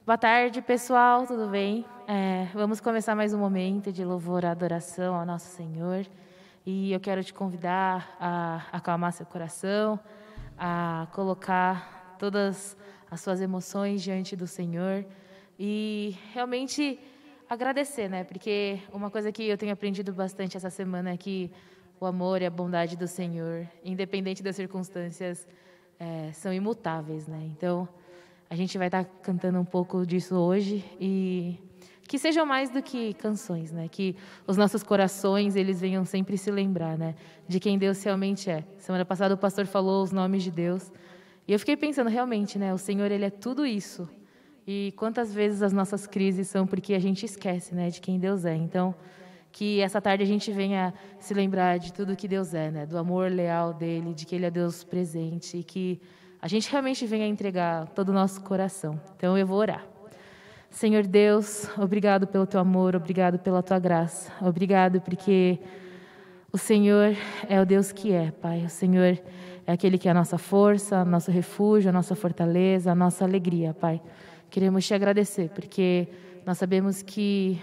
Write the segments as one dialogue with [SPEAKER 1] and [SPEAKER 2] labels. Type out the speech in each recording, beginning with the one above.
[SPEAKER 1] Boa tarde, pessoal, tudo bem? Vamos começar mais um momento de louvor e adoração ao nosso Senhor. E eu quero te convidar a acalmar seu coração, a colocar todas as suas emoções diante do Senhor e realmente agradecer, né? Porque uma coisa que eu tenho aprendido bastante essa semana é que o amor e a bondade do Senhor, independente das circunstâncias, são imutáveis, né? Então, a gente vai estar cantando um pouco disso hoje e que sejam mais do que canções, né? Que os nossos corações, eles venham sempre se lembrar, né? De quem Deus realmente é. Semana passada o pastor falou os nomes de Deus e eu fiquei pensando realmente, né? O Senhor, Ele é tudo isso. E quantas vezes as nossas crises são porque a gente esquece, né? De quem Deus é. Então, que essa tarde a gente venha se lembrar de tudo que Deus é, né? Do amor leal dEle, de que Ele é Deus presente e que a gente realmente venha entregar todo o nosso coração. Então, eu vou orar. Senhor Deus, obrigado pelo Teu amor, obrigado pela Tua graça. Obrigado porque o Senhor é o Deus que é, Pai. O Senhor é aquele que é a nossa força, nosso refúgio, a nossa fortaleza, a nossa alegria, Pai. Queremos Te agradecer porque nós sabemos que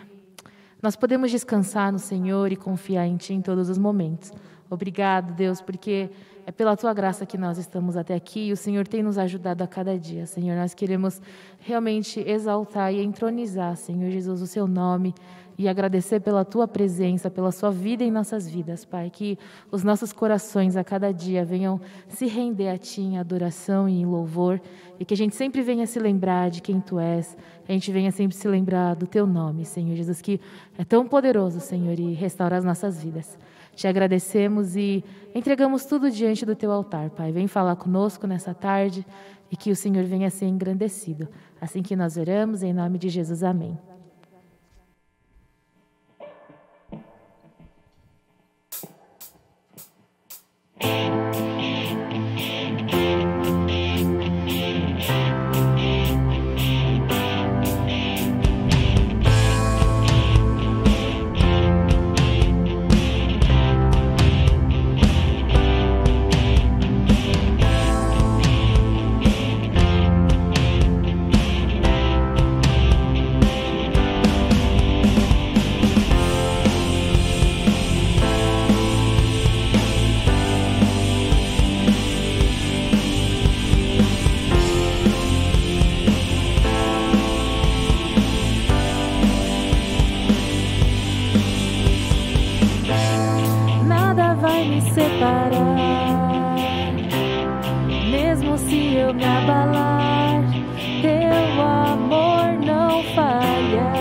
[SPEAKER 1] nós podemos descansar no Senhor e confiar em Ti em todos os momentos. Obrigado, Deus, porque é pela Tua graça que nós estamos até aqui e o Senhor tem nos ajudado a cada dia. Senhor, nós queremos realmente exaltar e entronizar, Senhor Jesus, o Seu nome e agradecer pela Tua presença, pela Sua vida em nossas vidas, Pai. Que os nossos corações a cada dia venham se render a Ti em adoração e em louvor e que a gente sempre venha se lembrar de quem Tu és, que a gente venha sempre se lembrar do Teu nome, Senhor Jesus, que é tão poderoso, Senhor, e restaura as nossas vidas. Te agradecemos e entregamos tudo diante do Teu altar, Pai. Vem falar conosco nessa tarde e que o Senhor venha ser engrandecido. Assim que nós oramos, em nome de Jesus. Amém. Mesmo se eu me abalar, Teu amor não falha.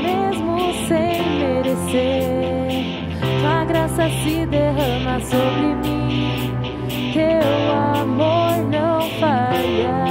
[SPEAKER 1] Mesmo sem merecer, Tua graça se derrama sobre mim. Teu amor não falha.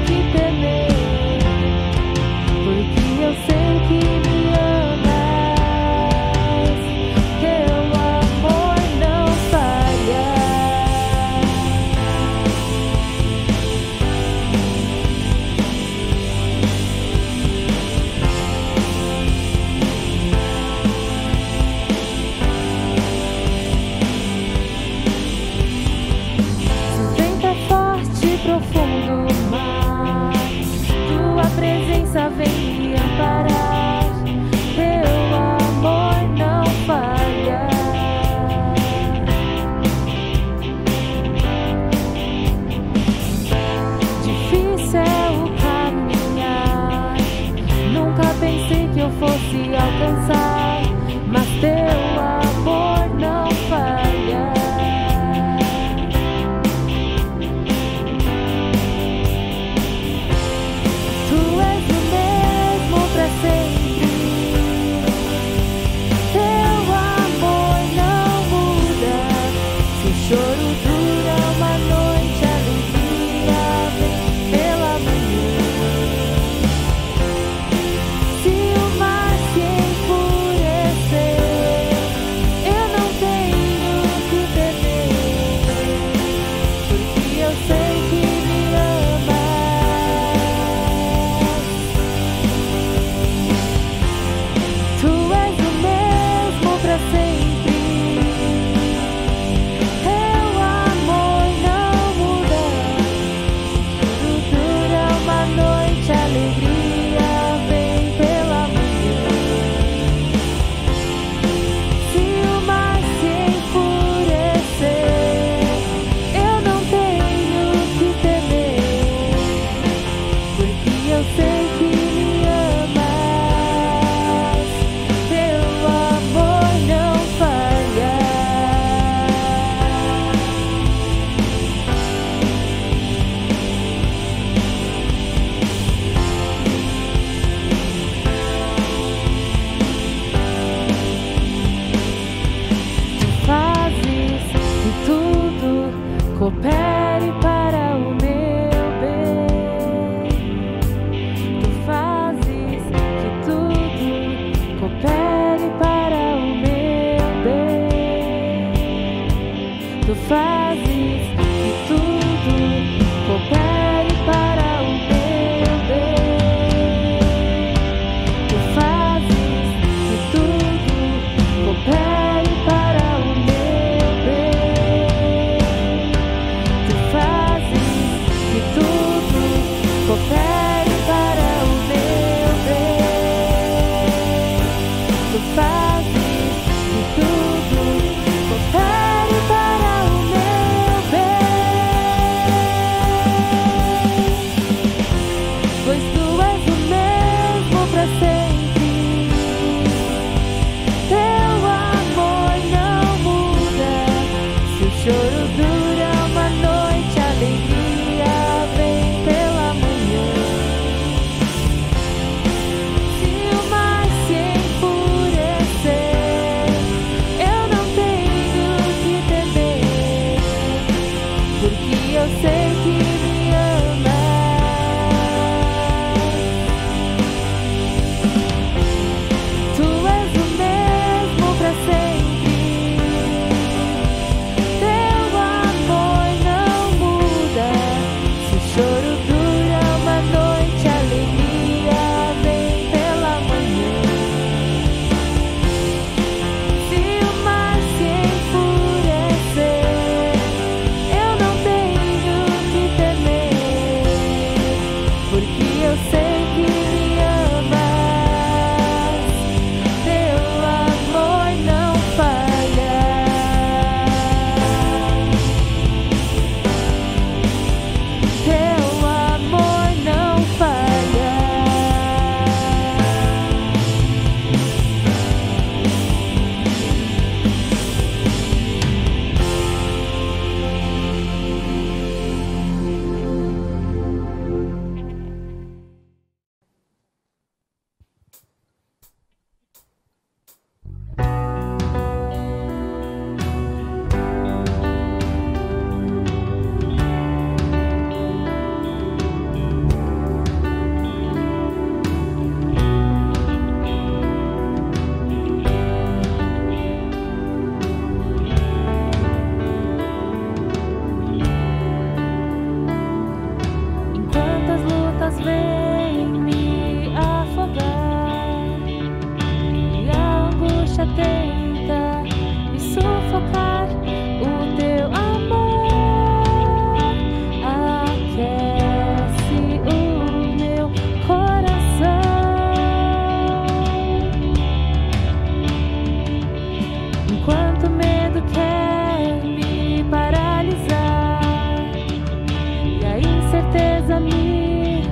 [SPEAKER 1] Que coopere para o meu bem. Tu fazes que tudo coopere para o meu bem. Tu fazes que tudo coopere para o meu bem. Tu fazes que tudo coopere para o meu bem. Tu fazes que tudo coopere para o meu bem. Tu fazes que tudo coopere para o meu bem. Pois tu és o mesmo para sempre. Teu amor não muda. Se o choro dura uma noite, a alegria vem pela manhã. Se o mar se enfurecer, eu não tenho que temer, porque eu sei que me amas. Tu és o mesmo para sempre. Teu amor não muda. Se o choro dura uma noite, a alegria vem pela manhã. Se o mar se enfurecer, eu não tenho que temer, porque eu sei que me amas. Teu amor não falha. Teu amor não falha. Enquanto as lutas vêm me afogar e a angústia tenta me sufocar, o teu amor aquece o meu coração. Enquanto o medo quer me paralisar e a incerteza me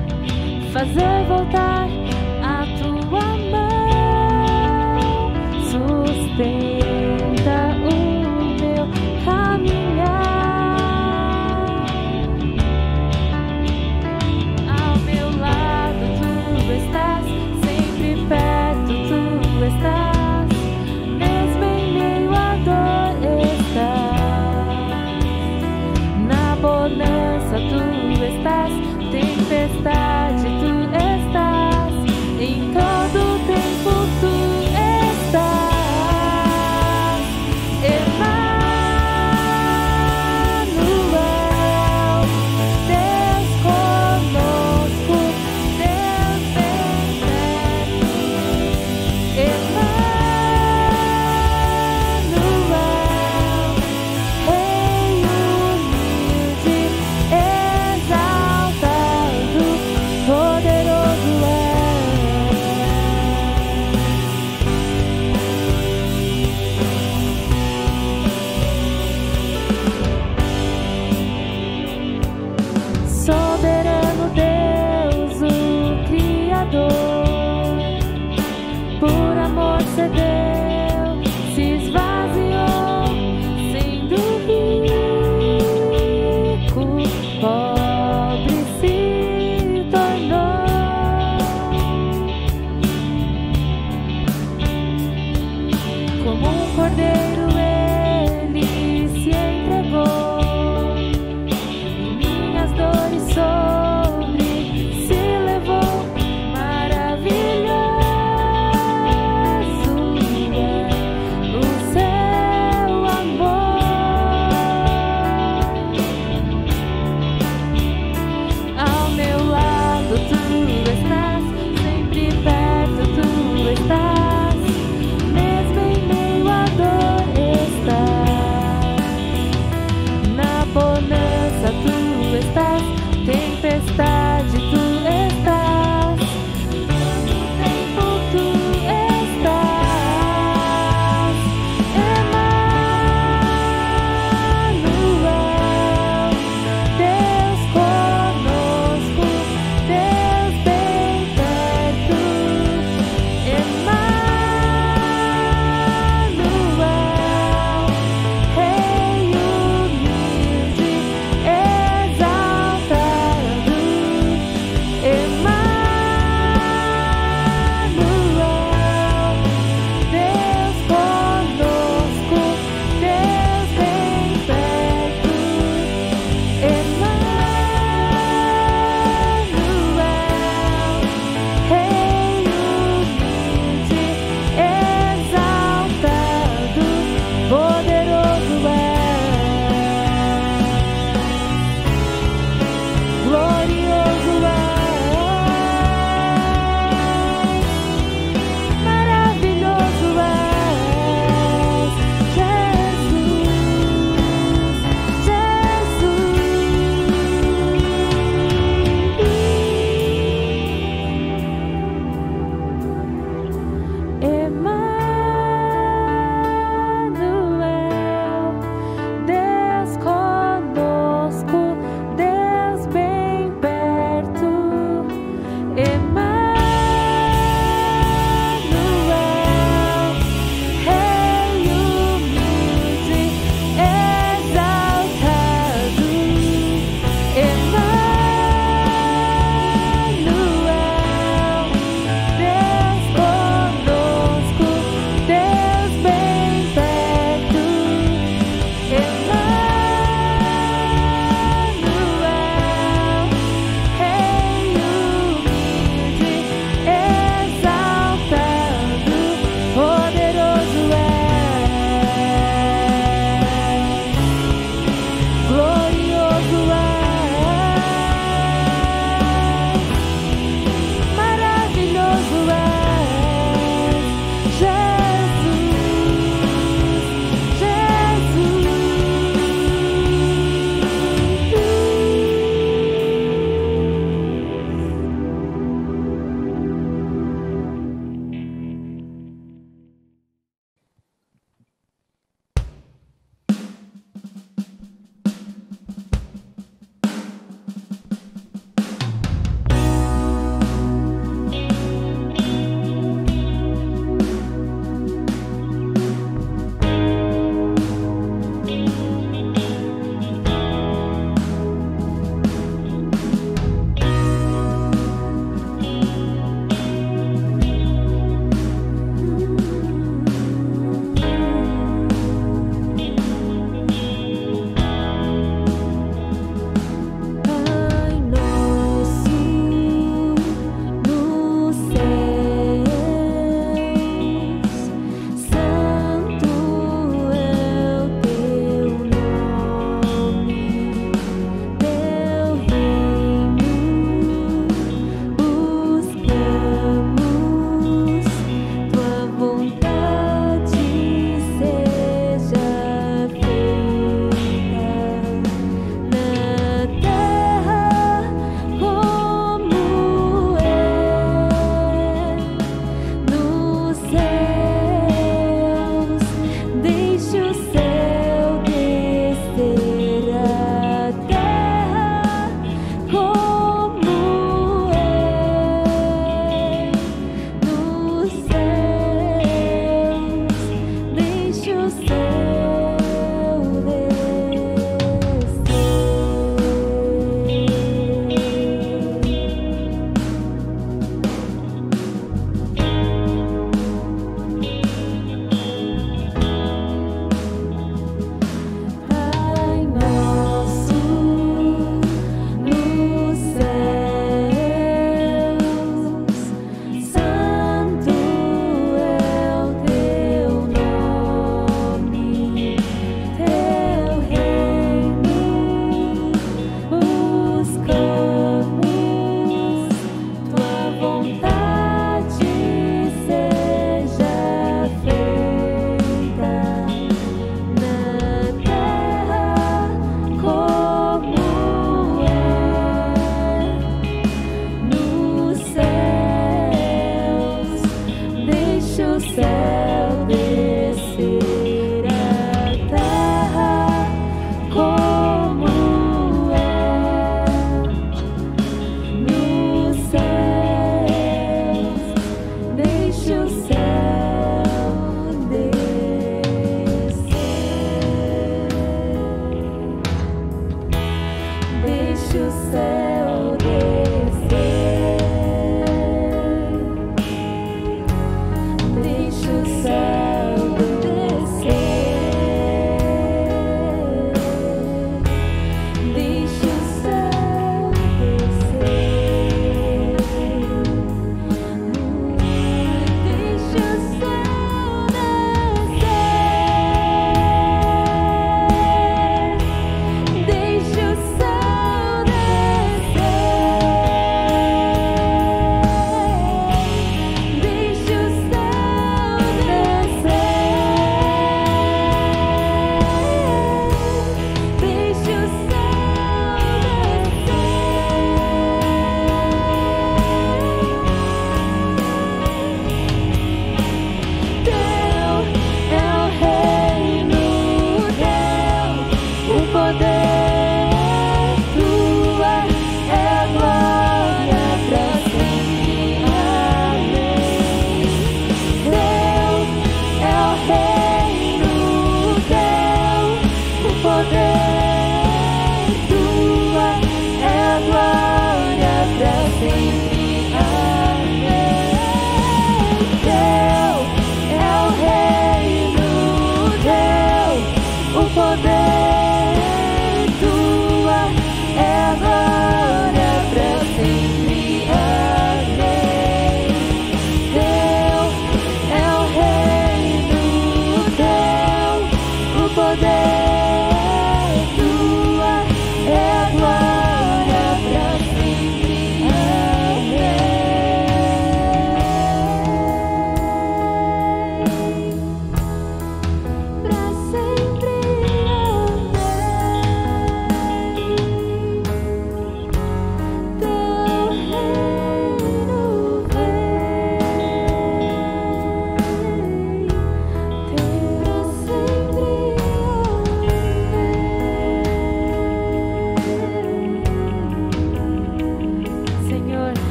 [SPEAKER 1] fazer voltar, a tua mão sustenta o meu caminhar. Ao meu lado tu estás, sempre perto tu estás, mesmo em meio à dor estás. Na bonança tu estás, tempestade tu estás, em todo tempo tu estás. Emmanuel, Deus conosco, Deus bem perto. Emmanuel, Rei humilde, exaltado,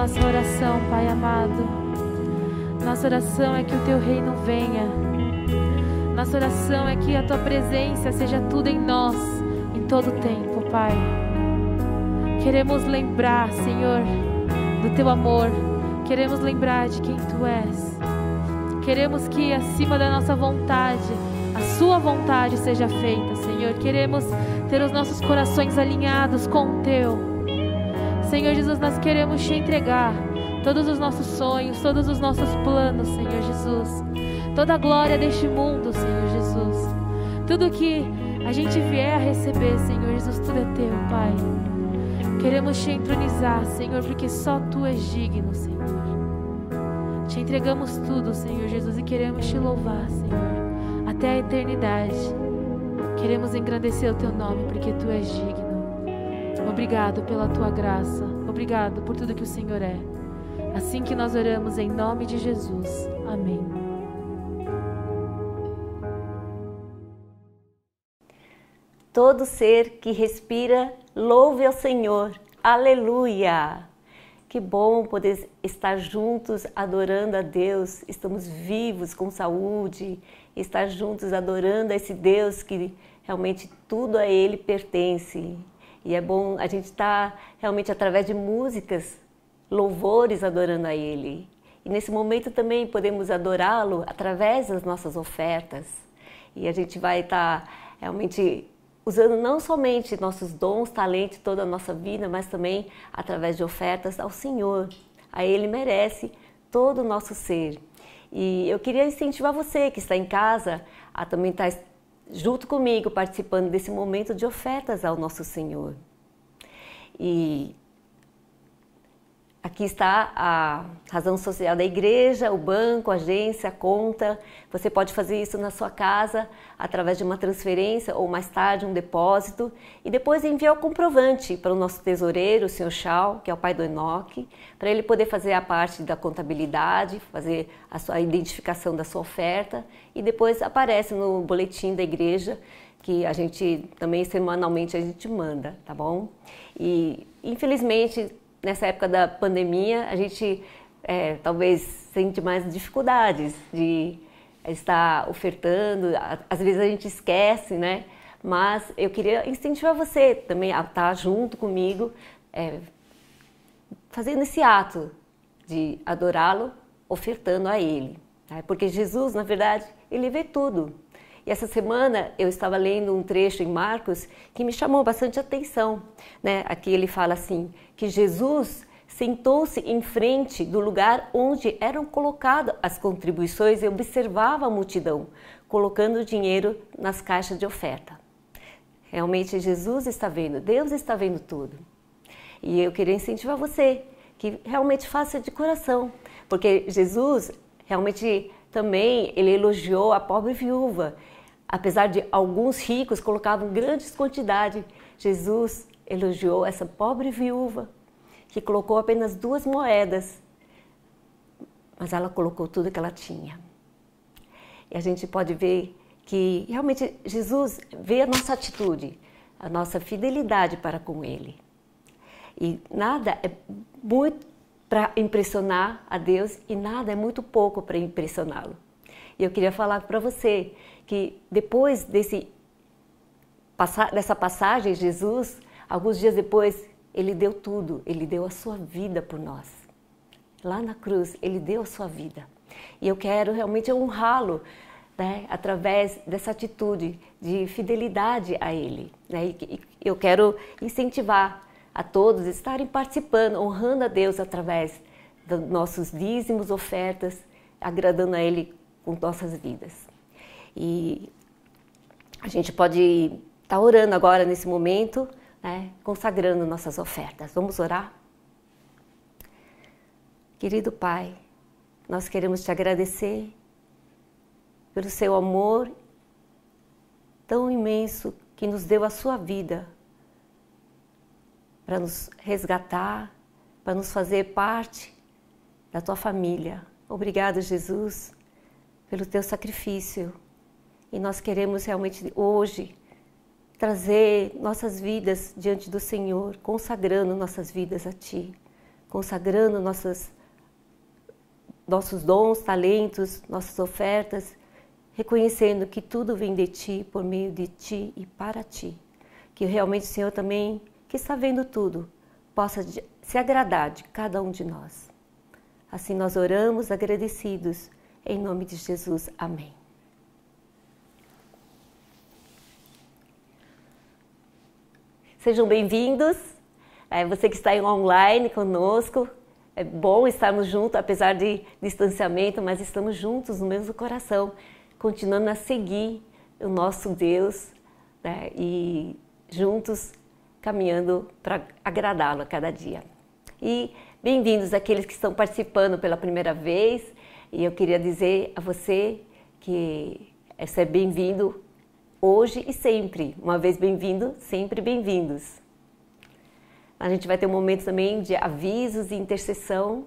[SPEAKER 1] nossa oração, Pai amado. Nossa oração é que o Teu reino venha. Nossa oração é que a Tua presença seja tudo em nós, em todo o tempo, Pai. Queremos lembrar, Senhor, do Teu amor. Queremos lembrar de quem Tu és. Queremos que acima da nossa vontade, a Sua vontade seja feita, Senhor. Queremos ter os nossos corações alinhados com o Teu. Senhor Jesus, nós queremos Te entregar todos os nossos sonhos, todos os nossos planos, Senhor Jesus. Toda a glória deste mundo, Senhor Jesus. Tudo que a gente vier a receber, Senhor Jesus, tudo é Teu, Pai. Queremos Te entronizar, Senhor, porque só Tu és digno, Senhor. Te entregamos tudo, Senhor Jesus, e queremos Te louvar, Senhor, até a eternidade. Queremos engrandecer o Teu nome, porque Tu és digno. Obrigado pela Tua graça. Obrigado por tudo que o Senhor é. Assim que nós oramos em nome de Jesus. Amém.
[SPEAKER 2] Todo ser que respira, louve ao Senhor. Aleluia! Que bom poder estar juntos adorando a Deus. Estamos vivos, com saúde, estar juntos adorando a esse Deus que realmente tudo a Ele pertence. E é bom a gente estar realmente através de músicas, louvores adorando a Ele. E nesse momento também podemos adorá-lo através das nossas ofertas. E a gente vai estar realmente usando não somente nossos dons, talentos, toda a nossa vida, mas também através de ofertas ao Senhor. A Ele merece todo o nosso ser. E eu queria incentivar você que está em casa a também estar junto comigo, participando desse momento de ofertas ao nosso Senhor. E aqui está a razão social da igreja, o banco, a agência, a conta. Você pode fazer isso na sua casa através de uma transferência ou mais tarde um depósito e depois enviar o comprovante para o nosso tesoureiro, o Sr. Shaw, que é o pai do Enoque, para ele poder fazer a parte da contabilidade, fazer a identificação da sua oferta e depois aparece no boletim da igreja que a gente também semanalmente a gente manda, tá bom? E infelizmente nessa época da pandemia, a gente talvez sente mais dificuldades de estar ofertando, às vezes a gente esquece, né? Mas eu queria incentivar você também a estar junto comigo, fazendo esse ato de adorá-lo, ofertando a Ele. Né? Porque Jesus, na verdade, Ele vê tudo. E essa semana eu estava lendo um trecho em Marcos que me chamou bastante atenção. Né? Aqui ele fala assim, que Jesus sentou-se em frente do lugar onde eram colocadas as contribuições e observava a multidão, colocando o dinheiro nas caixas de oferta. Realmente Jesus está vendo, Deus está vendo tudo. E eu queria incentivar você que realmente faça de coração, porque Jesus realmente também ele elogiou a pobre viúva. Apesar de alguns ricos colocavam grandes quantidades, Jesus elogiou essa pobre viúva que colocou apenas 2 moedas, mas ela colocou tudo que ela tinha. E a gente pode ver que realmente Jesus vê a nossa atitude, a nossa fidelidade para com Ele. E nada é muito para impressionar a Deus e nada é muito pouco para impressioná-lo. E eu queria falar para você que depois dessa passagem, Jesus, alguns dias depois, Ele deu tudo, Ele deu a sua vida por nós. Lá na cruz, Ele deu a sua vida. E eu quero realmente honrá-lo, né, através dessa atitude de fidelidade a Ele. Né? E eu quero incentivar a todos a estarem participando, honrando a Deus através dos nossos dízimos, ofertas, agradando a Ele com nossas vidas. E a gente pode estar orando agora nesse momento, né, consagrando nossas ofertas. Vamos orar? Querido Pai, nós queremos te agradecer pelo seu amor tão imenso que nos deu a sua vida para nos resgatar, para nos fazer parte da tua família. Obrigado, Jesus, pelo teu sacrifício. E nós queremos realmente hoje trazer nossas vidas diante do Senhor, consagrando nossas vidas a Ti. consagrando nossos dons, talentos, nossas ofertas, reconhecendo que tudo vem de Ti, por meio de Ti e para Ti. Que realmente o Senhor também, que está vendo tudo, possa se agradar de cada um de nós. Assim nós oramos agradecidos, em nome de Jesus. Amém. Sejam bem-vindos, você que está online conosco, é bom estarmos juntos, apesar de distanciamento, mas estamos juntos no mesmo coração, continuando a seguir o nosso Deus, né, e juntos caminhando para agradá-lo a cada dia. E bem-vindos àqueles que estão participando pela primeira vez, e eu queria dizer a você que é bem-vindo hoje e sempre. Uma vez bem-vindo, sempre bem-vindos. A gente vai ter um momento também de avisos e intercessão,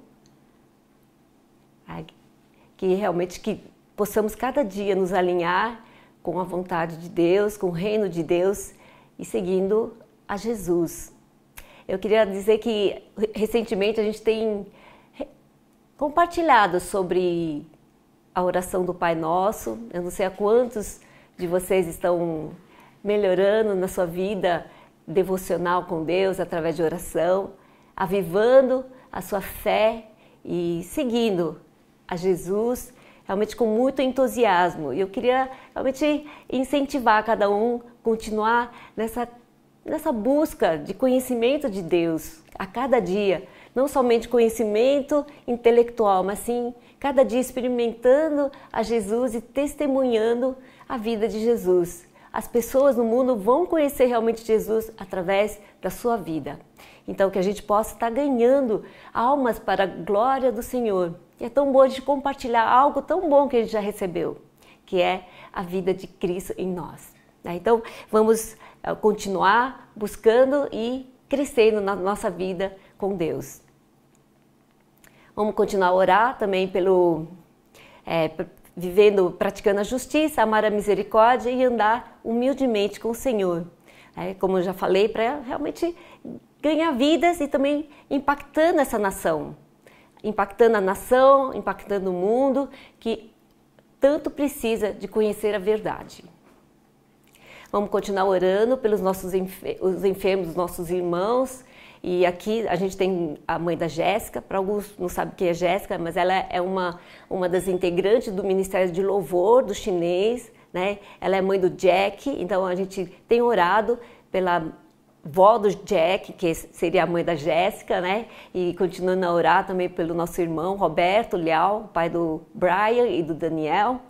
[SPEAKER 2] que realmente que possamos cada dia nos alinhar com a vontade de Deus, com o reino de Deus e seguindo a Jesus. Eu queria dizer que recentemente a gente tem compartilhado sobre a oração do Pai Nosso. Eu não sei a quantos de vocês estão melhorando na sua vida devocional com Deus através de oração, avivando a sua fé e seguindo a Jesus realmente com muito entusiasmo. E eu queria realmente incentivar cada um a continuar nessa busca de conhecimento de Deus a cada dia, não somente conhecimento intelectual, mas sim cada dia experimentando a Jesus e testemunhando a vida de Jesus. As pessoas no mundo vão conhecer realmente Jesus através da sua vida. Então que a gente possa estar ganhando almas para a glória do Senhor. E é tão bom a gente compartilhar algo tão bom que a gente já recebeu, que é a vida de Cristo em nós. Então vamos continuar buscando e crescendo na nossa vida com Deus. Vamos continuar a orar também praticando a justiça, amar a misericórdia e andar humildemente com o Senhor. Como eu já falei, para realmente ganhar vidas e também impactando essa nação. Impactando a nação, impactando o mundo, que tanto precisa de conhecer a verdade. Vamos continuar orando pelos os enfermos, nossos irmãos. E aqui a gente tem a mãe da Jéssica, para alguns não sabem quem é Jéssica, mas ela é uma das integrantes do Ministério de Louvor do chinês, né? Ela é mãe do Jack, então a gente tem orado pela vó do Jack, que seria a mãe da Jéssica, né? E continuando a orar também pelo nosso irmão Roberto Leal, pai do Brian e do Daniel.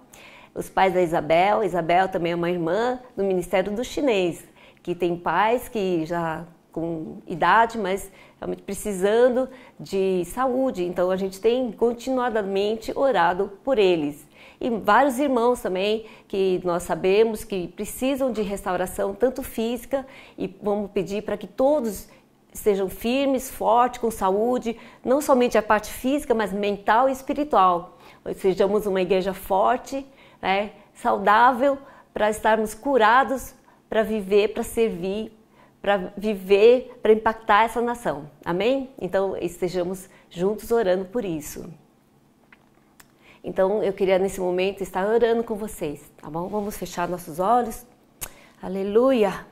[SPEAKER 2] Os pais da Isabel. Isabel também é uma irmã do Ministério do Chinês, que tem pais que já com idade, mas realmente precisando de saúde. Então a gente tem continuadamente orado por eles. E vários irmãos também que nós sabemos que precisam de restauração, tanto física, e vamos pedir para que todos sejam firmes, fortes, com saúde, não somente a parte física, mas mental e espiritual. Sejamos uma igreja forte, né, saudável, para estarmos curados, para viver, para servir, para viver, para impactar essa nação. Amém? Então, estejamos juntos orando por isso. Então, eu queria nesse momento estar orando com vocês, tá bom? Vamos fechar nossos olhos. Aleluia!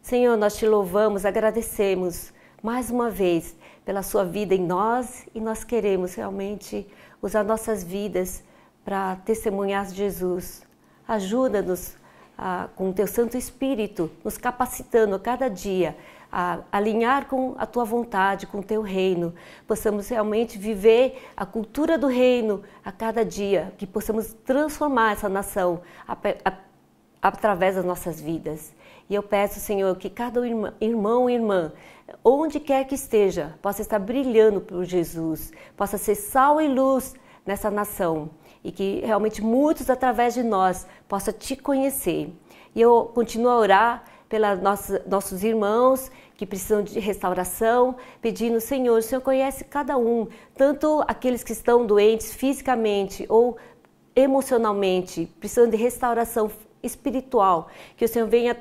[SPEAKER 2] Senhor, nós te louvamos, agradecemos mais uma vez pela sua vida em nós e nós queremos realmente usar nossas vidas para testemunhar Jesus. Ajuda-nos com o teu Santo Espírito, nos capacitando a cada dia a alinhar com a tua vontade, com o teu reino, possamos realmente viver a cultura do reino a cada dia, que possamos transformar essa nação através das nossas vidas. E eu peço, Senhor, que cada irmão e irmã, onde quer que esteja, possa estar brilhando por Jesus, possa ser sal e luz nessa nação, e que realmente muitos através de nós possam te conhecer. E eu continuo a orar pelos nossos irmãos que precisam de restauração, pedindo, Senhor, o Senhor conhece cada um, tanto aqueles que estão doentes fisicamente ou emocionalmente, precisando de restauração espiritual, que o Senhor venha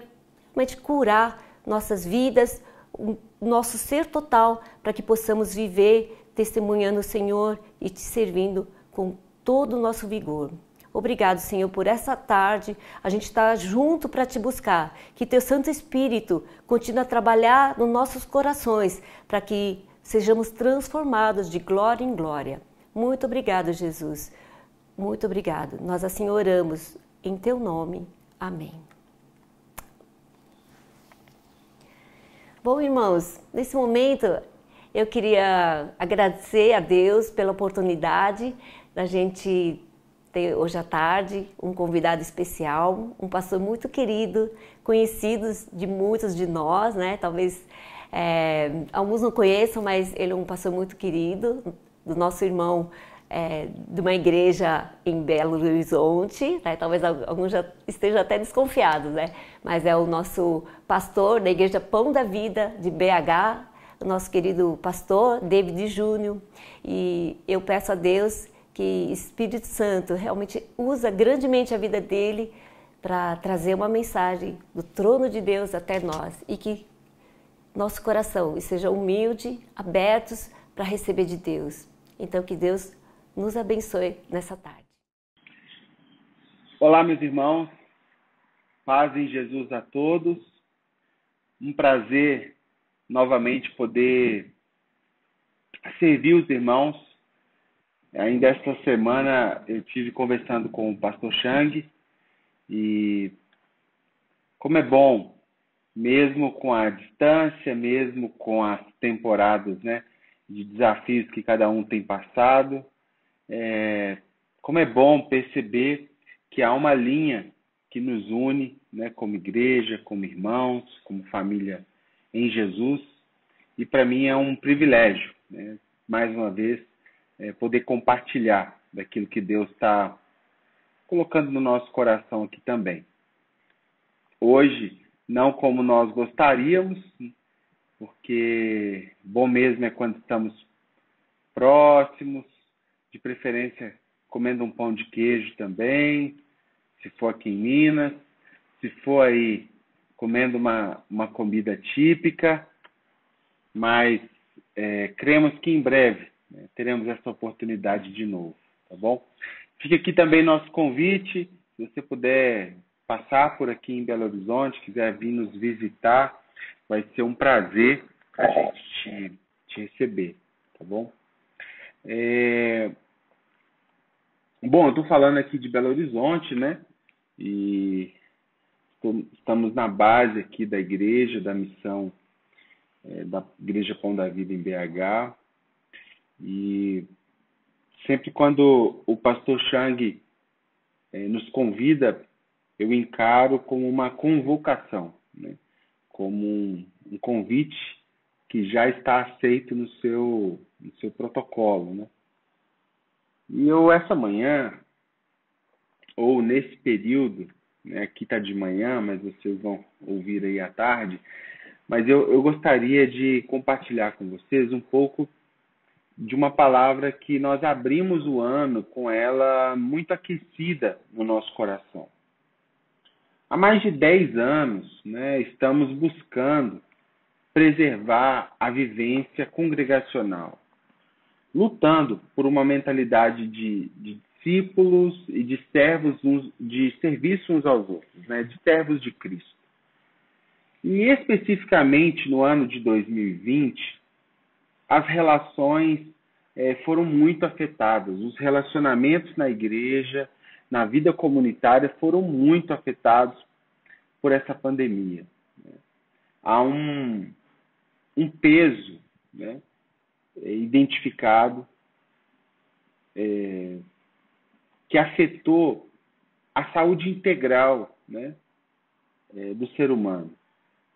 [SPEAKER 2] realmente curar nossas vidas, o nosso ser total para que possamos viver testemunhando o Senhor e te servindo com todo o nosso vigor. Obrigado, Senhor, por essa tarde. A gente está junto para te buscar. Que teu Santo Espírito continue a trabalhar nos nossos corações para que sejamos transformados de glória em glória. Muito obrigado, Jesus. Muito obrigado. Nós assim oramos em teu nome. Amém. Bom, irmãos, nesse momento eu queria agradecer a Deus pela oportunidade da gente ter hoje à tarde um convidado especial, um pastor muito querido, conhecido de muitos de nós, né? Talvez alguns não conheçam, mas ele é um pastor muito querido, do nosso irmão de uma igreja em Belo Horizonte, né? Talvez alguns já estejam até desconfiados, né? Mas é o nosso pastor da igreja Pão da Vida de BH, o nosso querido pastor David Júnior, e eu peço a Deus que Espírito Santo realmente usa grandemente a vida dele para trazer uma mensagem do trono de Deus até nós e que nosso coração esteja humilde, abertos para receber de Deus. Então que Deus nos abençoe nessa tarde.
[SPEAKER 3] Olá, meus irmãos, paz em Jesus a todos. Um prazer novamente poder servir os irmãos. Ainda esta semana eu estive conversando com o pastor Chang e como é bom, mesmo com a distância, mesmo com as temporadas, né, de desafios que cada um tem passado, como é bom perceber que há uma linha que nos une, né, como igreja, como irmãos, como família em Jesus, e para mim é um privilégio, né, mais uma vez, poder compartilhar daquilo que Deus está colocando no nosso coração aqui também. Hoje, não como nós gostaríamos, porque bom mesmo é quando estamos próximos, de preferência comendo um pão de queijo também, se for aqui em Minas, se for aí comendo uma comida típica, mas cremos que em breve teremos essa oportunidade de novo, tá bom? Fica aqui também nosso convite, se você puder passar por aqui em Belo Horizonte, quiser vir nos visitar, vai ser um prazer a gente te receber, tá bom? Bom, eu estou falando aqui de Belo Horizonte, né? E estamos na base aqui da igreja, da missão da Igreja Pão da Vida em BH. E sempre quando o pastor Chang nos convida, eu encaro como uma convocação, né? Como um convite que já está aceito no seu protocolo, né? E eu, essa manhã, ou nesse período, né, aqui está de manhã, mas vocês vão ouvir aí à tarde, mas eu gostaria de compartilhar com vocês um pouco de uma palavra que nós abrimos o ano com ela muito aquecida no nosso coração. Há mais de 10 anos, né, estamos buscando preservar a vivência congregacional, lutando por uma mentalidade de discípulos e de servos, de serviço uns aos outros, né, de servos de Cristo. E especificamente no ano de 2020, as relações foram muito afetadas. Os relacionamentos na igreja, na vida comunitária, foram muito afetados por essa pandemia. Há um peso, né, identificado que afetou a saúde integral, né, do ser humano.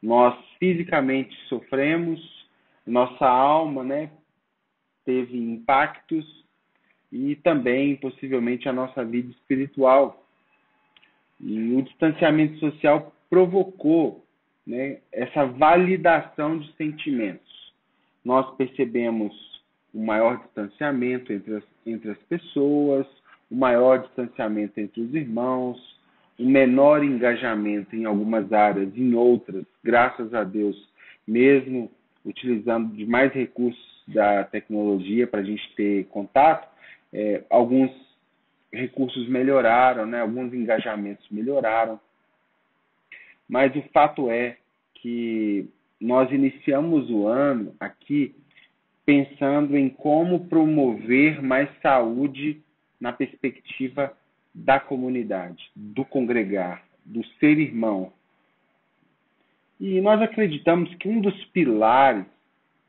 [SPEAKER 3] Nós fisicamente sofremos, nossa alma, né, teve impactos e também, possivelmente, a nossa vida espiritual. E o distanciamento social provocou, né, essa validação de sentimentos. Nós percebemos um maior distanciamento entre as pessoas, um maior distanciamento entre os irmãos, um menor engajamento em algumas áreas, em outras, graças a Deus, mesmo utilizando de mais recursos da tecnologia para a gente ter contato, alguns recursos melhoraram, né? Alguns engajamentos melhoraram, mas o fato é que nós iniciamos o ano aqui pensando em como promover mais saúde na perspectiva da comunidade, do congregar, do ser irmão. E nós acreditamos que um dos pilares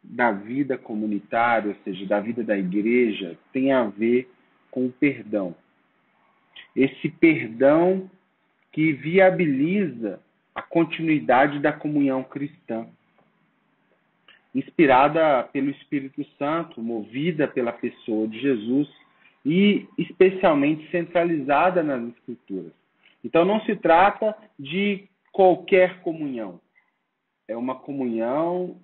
[SPEAKER 3] da vida comunitária, ou seja, da vida da igreja, tem a ver com o perdão. Esse perdão que viabiliza a continuidade da comunhão cristã, inspirada pelo Espírito Santo, movida pela pessoa de Jesus e especialmente centralizada nas Escrituras. Então não se trata de qualquer comunhão. É uma comunhão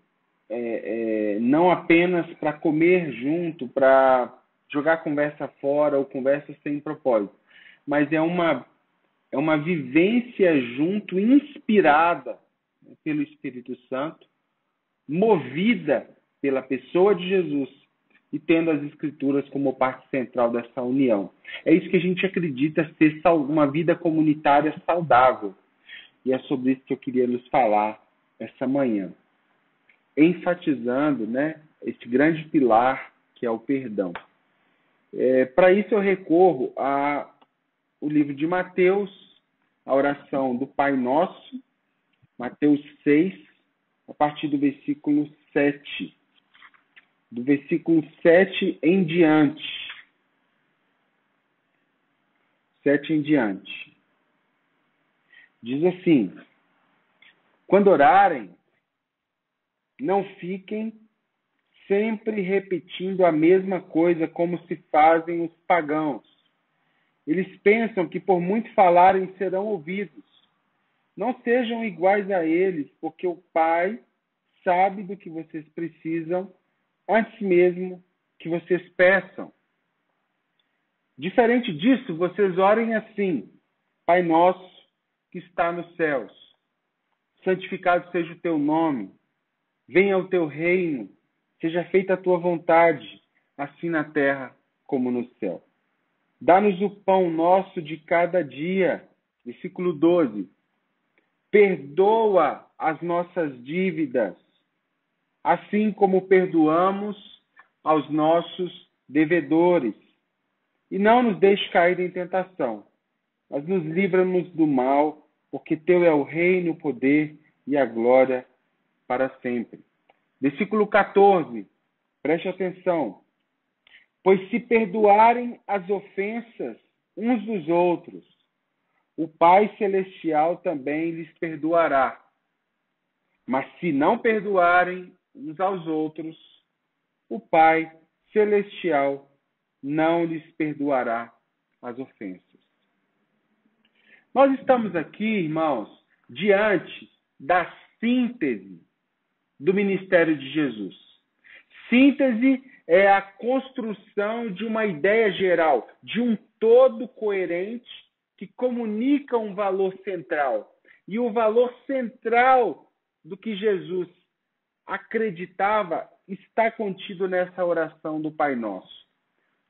[SPEAKER 3] não apenas para comer junto, para jogar conversa fora ou conversa sem propósito, mas é uma vivência junto, inspirada pelo Espírito Santo, movida pela pessoa de Jesus e tendo as Escrituras como parte central dessa união. É isso que a gente acredita ser uma vida comunitária saudável. E é sobre isso que eu queria nos falar essa manhã, enfatizando, né, esse grande pilar que é o perdão. Para isso eu recorro ao livro de Mateus, a oração do Pai Nosso, Mateus 6, a partir do versículo 7. Do versículo 7 em diante. 7 em diante. Diz assim: quando orarem, não fiquem sempre repetindo a mesma coisa como se fazem os pagãos. Eles pensam que por muito falarem serão ouvidos. Não sejam iguais a eles, porque o Pai sabe do que vocês precisam antes mesmo que vocês peçam. Diferente disso, vocês orem assim: Pai nosso que está nos céus, santificado seja o teu nome, venha o teu reino, seja feita a tua vontade, assim na terra como no céu. Dá-nos o pão nosso de cada dia. Versículo 12. Perdoa as nossas dívidas, assim como perdoamos aos nossos devedores. E não nos deixe cair em tentação, mas nos livra-nos do mal, porque teu é o reino, o poder e a glória para sempre. Versículo 14, preste atenção. Pois se perdoarem as ofensas uns dos outros, o Pai Celestial também lhes perdoará. Mas se não perdoarem uns aos outros, o Pai Celestial não lhes perdoará as ofensas. Nós estamos aqui, irmãos, diante da síntese do ministério de Jesus. Síntese é a construção de uma ideia geral, de um todo coerente que comunica um valor central. E o valor central do que Jesus acreditava está contido nessa oração do Pai Nosso.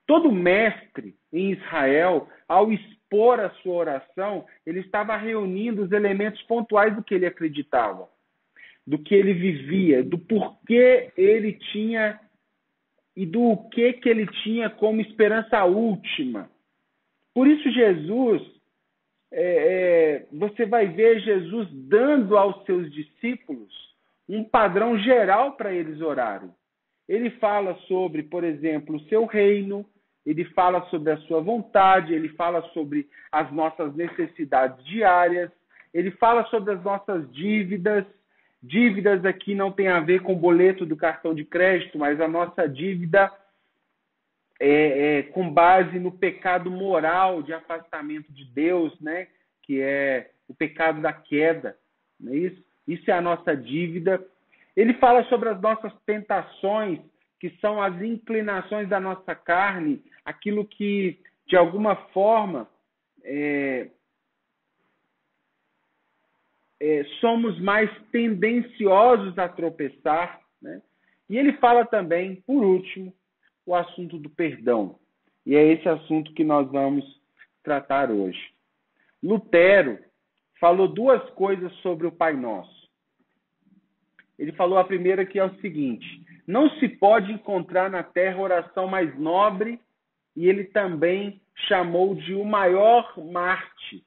[SPEAKER 3] Todo mestre em Israel, ao expor a sua oração, ele estava reunindo os elementos pontuais do que ele acreditava, do que ele vivia, do porquê ele tinha e do que ele tinha como esperança última. Por isso Jesus, você vai ver Jesus dando aos seus discípulos um padrão geral para eles orarem. Ele fala sobre, por exemplo, o seu reino, ele fala sobre a sua vontade, ele fala sobre as nossas necessidades diárias, ele fala sobre as nossas dívidas. Dívidas aqui não tem a ver com o boleto do cartão de crédito, mas a nossa dívida é com base no pecado moral de afastamento de Deus, né? Que é o pecado da queda. Não é isso? Isso é a nossa dívida. Ele fala sobre as nossas tentações, que são as inclinações da nossa carne, aquilo que, de alguma forma, somos mais tendenciosos a tropeçar, né? E ele fala também, por último, o assunto do perdão. E é esse assunto que nós vamos tratar hoje. Lutero falou duas coisas sobre o Pai Nosso. Ele falou a primeira, que é o seguinte: não se pode encontrar na terra oração mais nobre, e ele também chamou de o maior Marte.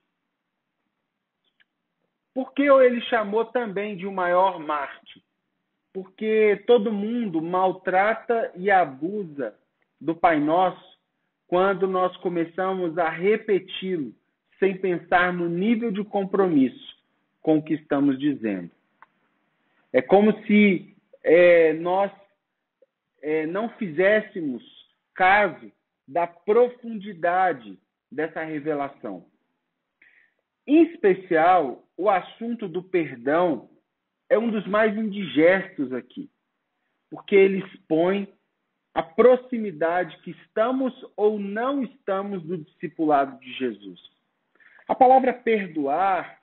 [SPEAKER 3] Por que ele chamou também de o maior Marte? Porque todo mundo maltrata e abusa do Pai Nosso quando nós começamos a repeti-lo sem pensar no nível de compromisso com o que estamos dizendo. É como se nós não fizéssemos caso da profundidade dessa revelação. Em especial, o assunto do perdão é um dos mais indigestos aqui, porque ele expõe a proximidade que estamos ou não estamos do discipulado de Jesus. A palavra perdoar,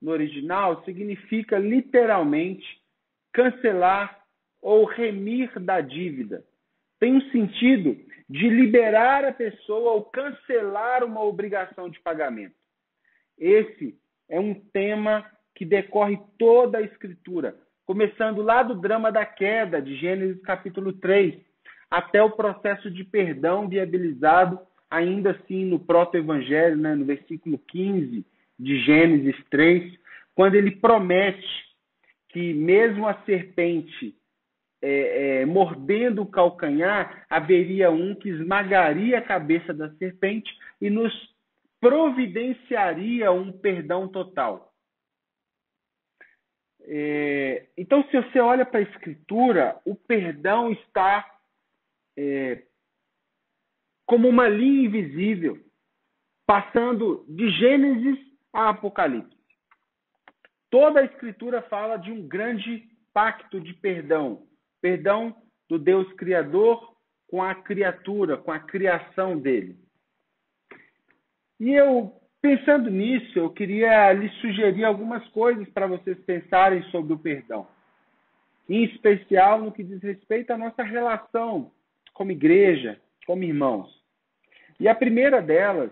[SPEAKER 3] no original, significa literalmente cancelar ou remir da dívida. Tem um sentido de liberar a pessoa ou cancelar uma obrigação de pagamento. Esse é um tema que decorre toda a Escritura, começando lá do drama da queda, de Gênesis capítulo 3, até o processo de perdão viabilizado, ainda assim no proto-evangelho, né, no versículo 15 de Gênesis 3, quando ele promete que mesmo a serpente mordendo o calcanhar, haveria um que esmagaria a cabeça da serpente e nos providenciaria um perdão total. Então, se você olha para a Escritura, o perdão está como uma linha invisível, passando de Gênesis a Apocalipse. Toda a Escritura fala de um grande pacto de perdão. Perdão do Deus Criador com a criatura, com a criação dele. E eu, pensando nisso, eu queria lhe sugerir algumas coisas para vocês pensarem sobre o perdão. Em especial no que diz respeito à nossa relação como igreja, como irmãos. E a primeira delas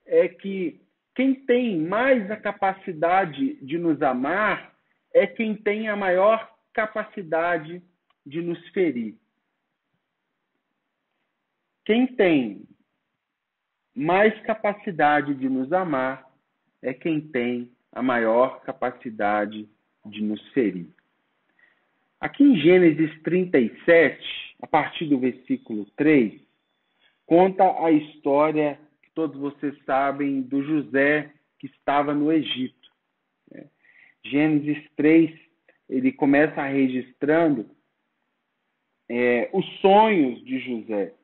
[SPEAKER 3] é que quem tem mais a capacidade de nos amar é quem tem a maior capacidade de nos ferir. Quem tem mais capacidade de nos amar é quem tem a maior capacidade de nos ferir. Aqui em Gênesis 37, a partir do versículo 3, conta a história que todos vocês sabem do José que estava no Egito. Gênesis 3, ele começa registrando os sonhos de José.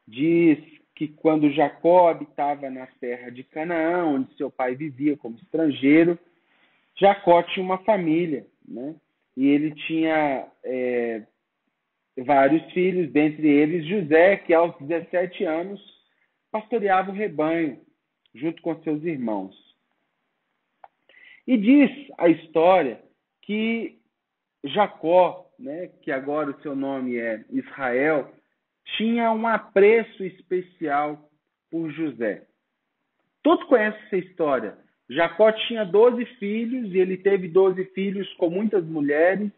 [SPEAKER 3] Diz que quando Jacó habitava na terra de Canaã, onde seu pai vivia como estrangeiro, Jacó tinha uma família, né? E ele tinha vários filhos, dentre eles José, que aos 17 anos pastoreava o rebanho, junto com seus irmãos. E diz a história que Jacó, né, que agora o seu nome é Israel, tinha um apreço especial por José. Todos conhecem essa história. Jacó tinha 12 filhos e ele teve 12 filhos com muitas mulheres,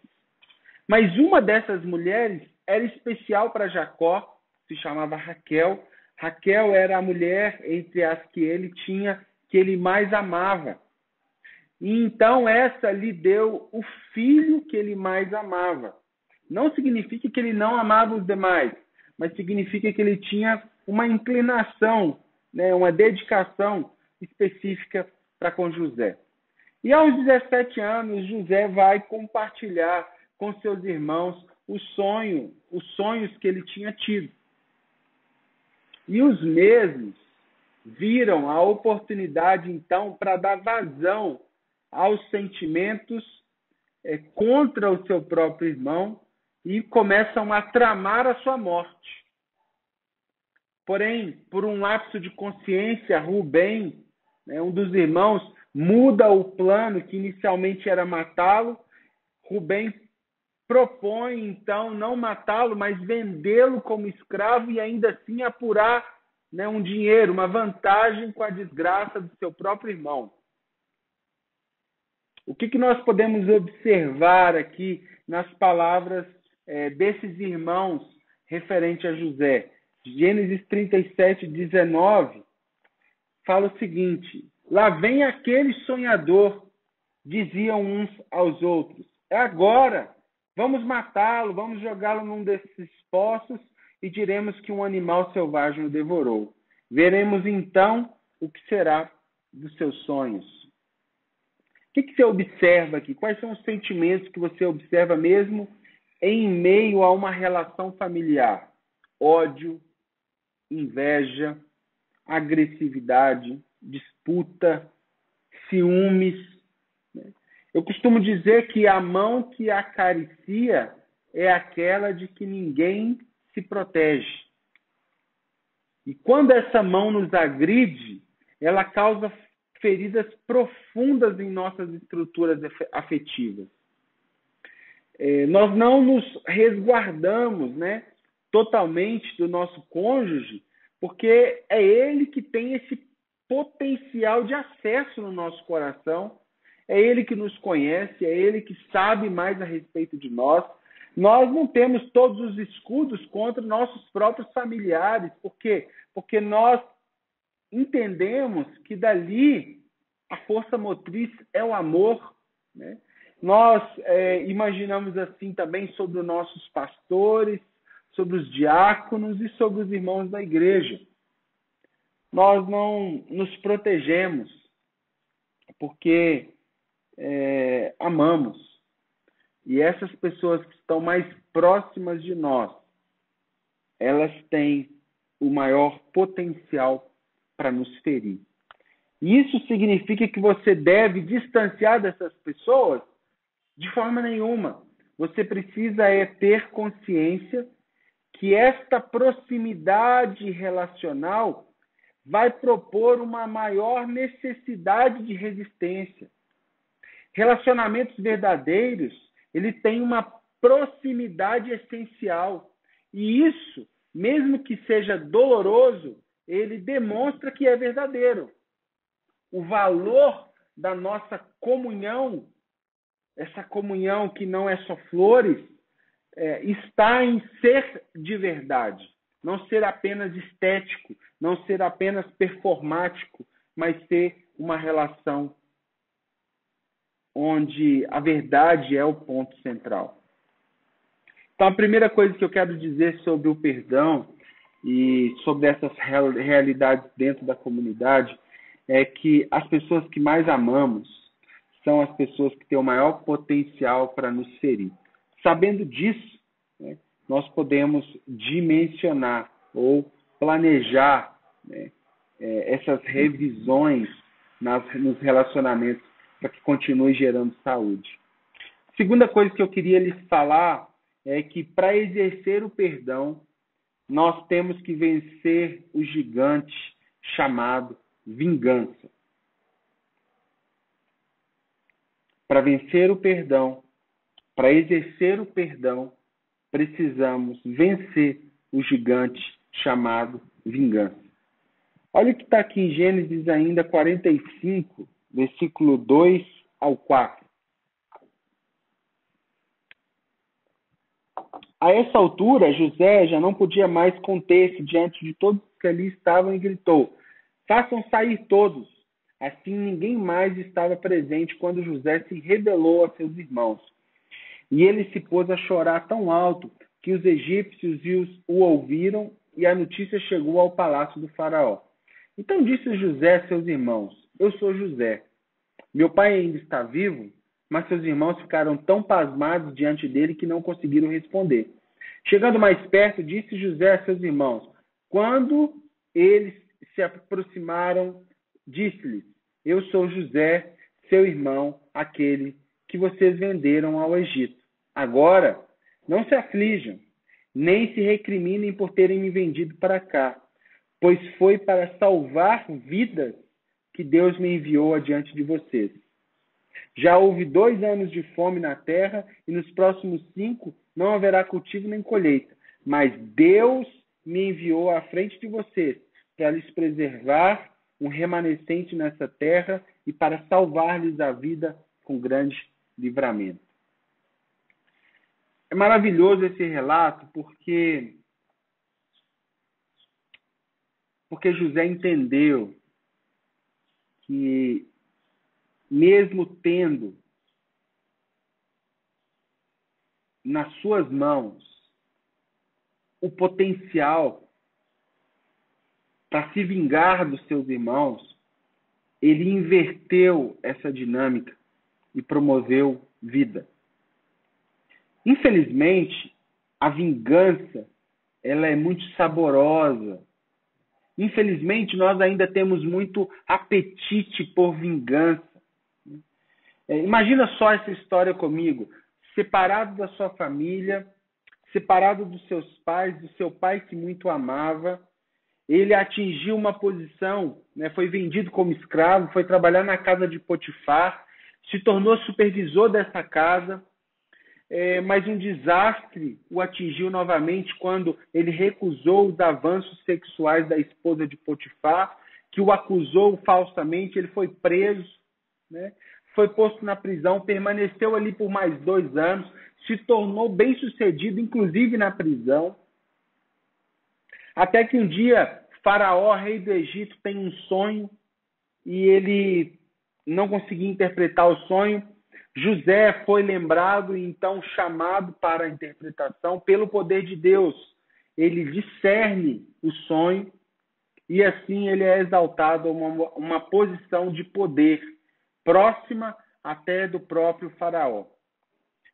[SPEAKER 3] mas uma dessas mulheres era especial para Jacó, se chamava Raquel. Raquel era a mulher entre as que ele tinha, que ele mais amava. E então essa lhe deu o filho que ele mais amava. Não significa que ele não amava os demais, mas significa que ele tinha uma inclinação, né, uma dedicação específica para com José. E aos 17 anos, José vai compartilhar com seus irmãos os sonhos que ele tinha tido. E os mesmos viram a oportunidade, então, para dar vazão aos sentimentos contra o seu próprio irmão e começam a tramar a sua morte. Porém, por um lapso de consciência, Rubem, um dos irmãos, muda o plano que inicialmente era matá-lo. Rubem propõe, então, não matá-lo, mas vendê-lo como escravo e ainda assim apurar, né, um dinheiro, uma vantagem com a desgraça do seu próprio irmão. O que nós podemos observar aqui nas palavras desses irmãos referente a José? Gênesis 37, 19 fala o seguinte: lá vem aquele sonhador, diziam uns aos outros. É agora, vamos matá-lo, vamos jogá-lo num desses poços e diremos que um animal selvagem o devorou. Veremos então o que será dos seus sonhos. O que você observa aqui? Quais são os sentimentos que você observa mesmo em meio a uma relação familiar? Ódio, inveja, agressividade, disputa, ciúmes. Eu costumo dizer que a mão que acaricia é aquela de que ninguém se protege. E quando essa mão nos agride, ela causa feridas profundas em nossas estruturas afetivas. Nós não nos resguardamos, né, totalmente do nosso cônjuge, porque é ele que tem esse potencial de acesso no nosso coração, é ele que nos conhece, é ele que sabe mais a respeito de nós. Nós não temos todos os escudos contra nossos próprios familiares. Por quê? Porque nós entendemos que dali a força motriz é o amor, né? Nós imaginamos assim também sobre os nossos pastores, sobre os diáconos e sobre os irmãos da igreja. Nós não nos protegemos porque amamos. E essas pessoas que estão mais próximas de nós, elas têm o maior potencial para nos ferir. Isso significa que você deve distanciar dessas pessoas? De forma nenhuma. Você precisa ter consciência que esta proximidade relacional vai propor uma maior necessidade de resistência. Relacionamentos verdadeiros, ele tem uma proximidade essencial. E isso, mesmo que seja doloroso, ele demonstra que é verdadeiro. O valor da nossa comunhão, essa comunhão que não é só flores, está em ser de verdade. Não ser apenas estético, não ser apenas performático, mas ser uma relação onde a verdade é o ponto central. Então, a primeira coisa que eu quero dizer sobre o perdão e sobre essas realidades dentro da comunidade é que as pessoas que mais amamos são as pessoas que têm o maior potencial para nos ferir. Sabendo disso, né, nós podemos dimensionar ou planejar, né, essas revisões nos relacionamentos para que continue gerando saúde. Segunda coisa que eu queria lhes falar é que para exercer o perdão, nós temos que vencer o gigante chamado vingança. Para vencer o perdão, para exercer o perdão, precisamos vencer o gigante chamado vingança. Olha o que está aqui em Gênesis ainda 45, versículo 2 ao 4. A essa altura, José já não podia mais conter-se diante de todos que ali estavam e gritou: façam sair todos. Assim ninguém mais estava presente quando José se rebelou a seus irmãos. E ele se pôs a chorar tão alto que os egípcios o ouviram e a notícia chegou ao palácio do faraó. Então disse José a seus irmãos: eu sou José. Meu pai ainda está vivo? Mas seus irmãos ficaram tão pasmados diante dele que não conseguiram responder. Chegando mais perto, disse José a seus irmãos. Quando eles se aproximaram, disse-lhes: eu sou José, seu irmão, aquele que vocês venderam ao Egito. Agora, não se aflijam, nem se recriminem por terem me vendido para cá, pois foi para salvar vidas que Deus me enviou adiante de vocês. Já houve 2 anos de fome na terra, e nos próximos 5 não haverá cultivo nem colheita. Mas Deus me enviou à frente de vocês para lhes preservar um remanescente nessa terra e para salvar-lhes a vida com grande livramento. É maravilhoso esse relato porque José entendeu que, mesmo tendo nas suas mãos o potencial para se vingar dos seus irmãos, ele inverteu essa dinâmica e promoveu vida. Infelizmente, a vingança ela é muito saborosa. Infelizmente, nós ainda temos muito apetite por vingança. Imagina só essa história comigo. Separado da sua família, separado dos seus pais, do seu pai que muito amava, ele atingiu uma posição, foi vendido como escravo, foi trabalhar na casa de Potifar, se tornou supervisor dessa casa, mas um desastre o atingiu novamente quando ele recusou os avanços sexuais da esposa de Potifar, que o acusou falsamente. Ele foi preso, foi posto na prisão, permaneceu ali por mais 2 anos, se tornou bem-sucedido, inclusive na prisão. Até que um dia, Faraó, rei do Egito, tem um sonho e ele não conseguia interpretar o sonho. José foi lembrado e então chamado para a interpretação pelo poder de Deus. Ele discerne o sonho e assim ele é exaltado a uma posição de poder próxima até do próprio Faraó.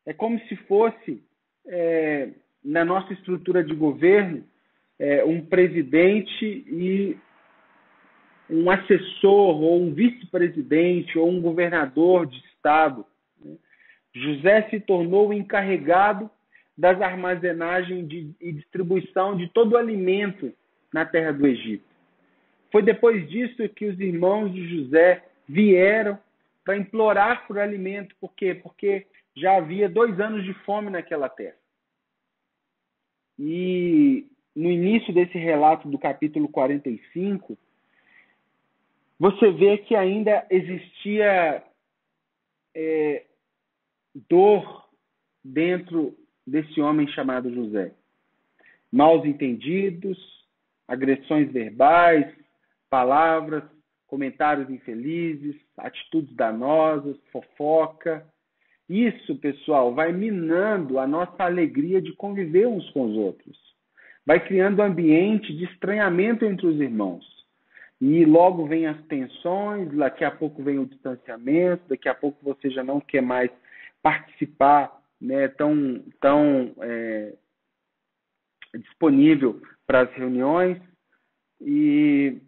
[SPEAKER 3] É como se fosse, na nossa estrutura de governo, um presidente e um assessor, ou um vice-presidente, ou um governador de estado. José se tornou o encarregado das armazenagens e distribuição de todo o alimento na terra do Egito. Foi depois disso que os irmãos de José vieram para implorar por alimento. Por quê? Porque já havia 2 anos de fome naquela terra. E no início desse relato do capítulo 45, você vê que ainda existia dor dentro desse homem chamado José. Maus entendidos, agressões verbais, palavras, comentários infelizes, atitudes danosas, fofoca. Isso, pessoal, vai minando a nossa alegria de conviver uns com os outros. Vai criando um ambiente de estranhamento entre os irmãos. E logo vem as tensões, daqui a pouco vem o distanciamento, daqui a pouco você já não quer mais participar, tão disponível para as reuniões. E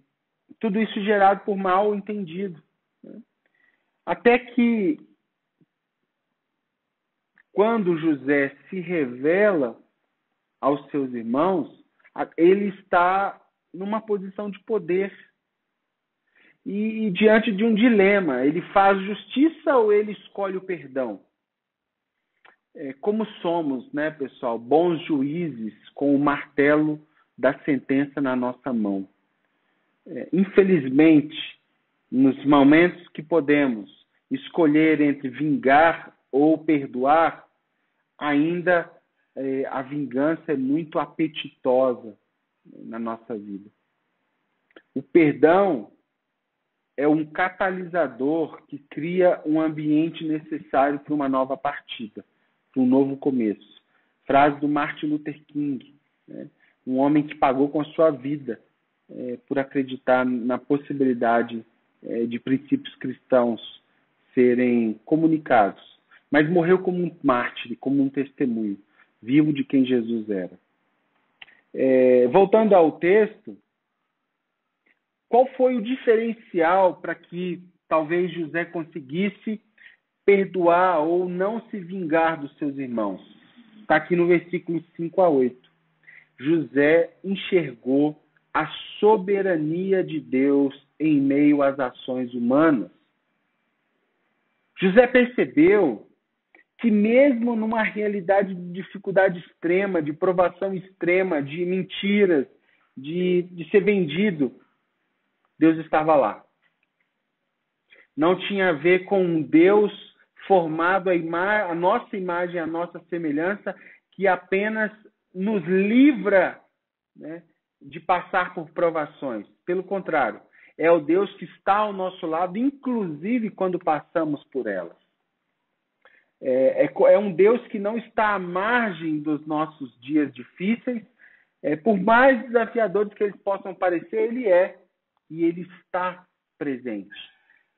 [SPEAKER 3] tudo isso gerado por mal entendido. Até que, quando José se revela aos seus irmãos, ele está numa posição de poder. E diante de um dilema, ele faz justiça ou ele escolhe o perdão? Como somos, pessoal, bons juízes com o martelo da sentença na nossa mão. Infelizmente, nos momentos que podemos escolher entre vingar ou perdoar, ainda a vingança é muito apetitosa na nossa vida. O perdão é um catalisador que cria um ambiente necessário para uma nova partida, para um novo começo. Frase do Martin Luther King, um homem que pagou com a sua vida por acreditar na possibilidade de princípios cristãos serem comunicados, mas morreu como um mártir, como um testemunho vivo de quem Jesus era. Voltando ao texto, qual foi o diferencial para que talvez José conseguisse perdoar ou não se vingar dos seus irmãos? Está aqui no versículo 5-8. José enxergou a soberania de Deus em meio às ações humanas. José percebeu que mesmo numa realidade de dificuldade extrema, de provação extrema, de mentiras, de ser vendido, Deus estava lá. Não tinha a ver com um Deus formado a nossa imagem, a nossa semelhança, que apenas nos livra, né, de passar por provações. Pelo contrário, é o Deus que está ao nosso lado, inclusive quando passamos por elas. É um Deus que não está à margem dos nossos dias difíceis. Por mais desafiadores que eles possam parecer, Ele é. E Ele está presente.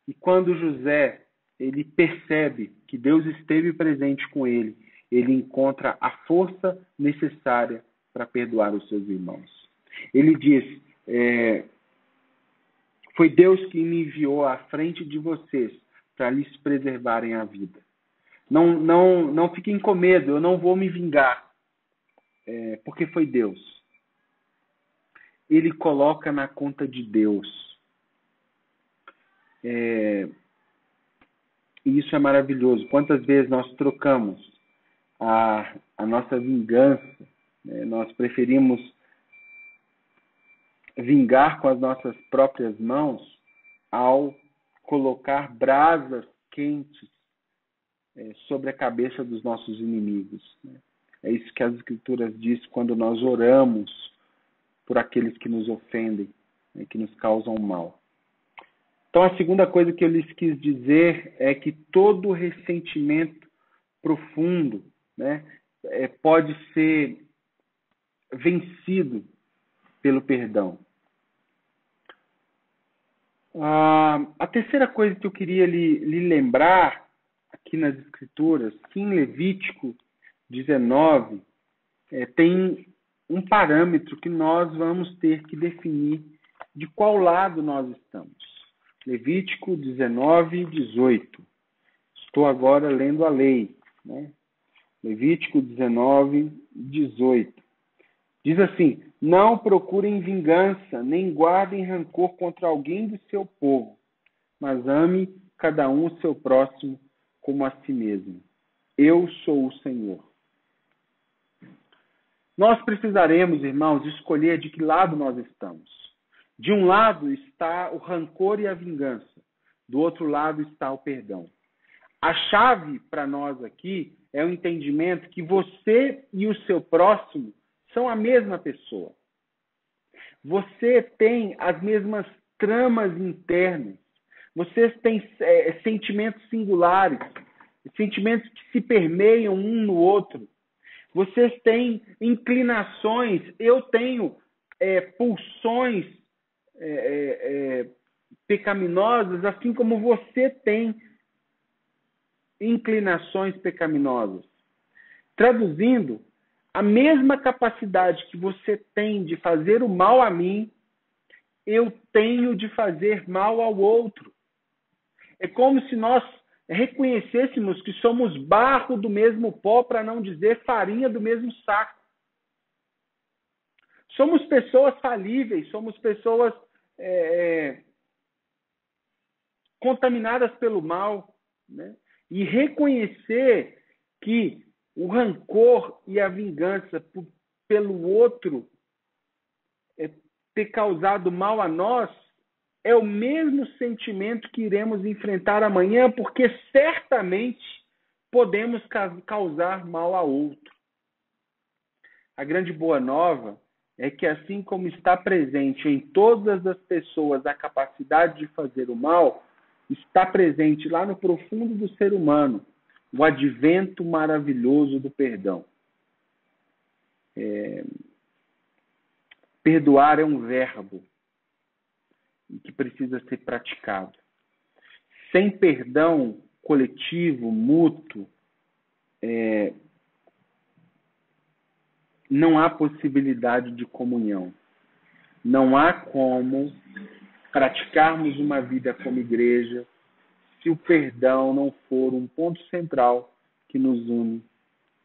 [SPEAKER 3] E quando José ele percebe que Deus esteve presente com ele, ele encontra a força necessária para perdoar os seus irmãos. Ele diz, foi Deus que me enviou à frente de vocês para lhes preservarem a vida. Não fiquem com medo, eu não vou me vingar, porque foi Deus. Ele coloca na conta de Deus. E isso é maravilhoso. Quantas vezes nós trocamos a nossa vingança, né? Nós preferimos vingar com as nossas próprias mãos ao colocar brasas quentes sobre a cabeça dos nossos inimigos, né? É isso que as Escrituras dizem quando nós oramos por aqueles que nos ofendem, né, que nos causam mal. Então, a segunda coisa que eu lhes quis dizer é que todo ressentimento profundo, né, pode ser vencido pelo perdão. A terceira coisa que eu queria lhe lembrar aqui nas Escrituras, que em Levítico 19 tem um parâmetro que nós vamos ter que definir de qual lado nós estamos. Levítico 19, 18. Estou agora lendo a lei, né? Levítico 19, 18. Diz assim: não procurem vingança, nem guardem rancor contra alguém do seu povo, mas ame cada um o seu próximo como a si mesmo. Eu sou o Senhor. Nós precisaremos, irmãos, escolher de que lado nós estamos. De um lado está o rancor e a vingança. Do outro lado está o perdão. A chave para nós aqui é o entendimento que você e o seu próximo são a mesma pessoa. Você tem as mesmas tramas internas. Vocês têm sentimentos singulares, sentimentos que se permeiam um no outro. Vocês têm inclinações, eu tenho pulsões pecaminosas, assim como você tem inclinações pecaminosas. Traduzindo, a mesma capacidade que você tem de fazer o mal a mim, eu tenho de fazer mal ao outro. É como se nós reconhecêssemos que somos barro do mesmo pó, para não dizer farinha do mesmo saco. Somos pessoas falíveis, somos pessoas contaminadas pelo mal, né? E reconhecer que o rancor e a vingança pelo outro ter causado mal a nós é o mesmo sentimento que iremos enfrentar amanhã, porque certamente podemos causar mal a outro. A grande boa nova é que, assim como está presente em todas as pessoas a capacidade de fazer o mal, está presente lá no profundo do ser humano o advento maravilhoso do perdão. Perdoar é um verbo que precisa ser praticado. Sem perdão coletivo, mútuo, não há possibilidade de comunhão. Não há como praticarmos uma vida como igreja se o perdão não for um ponto central que nos une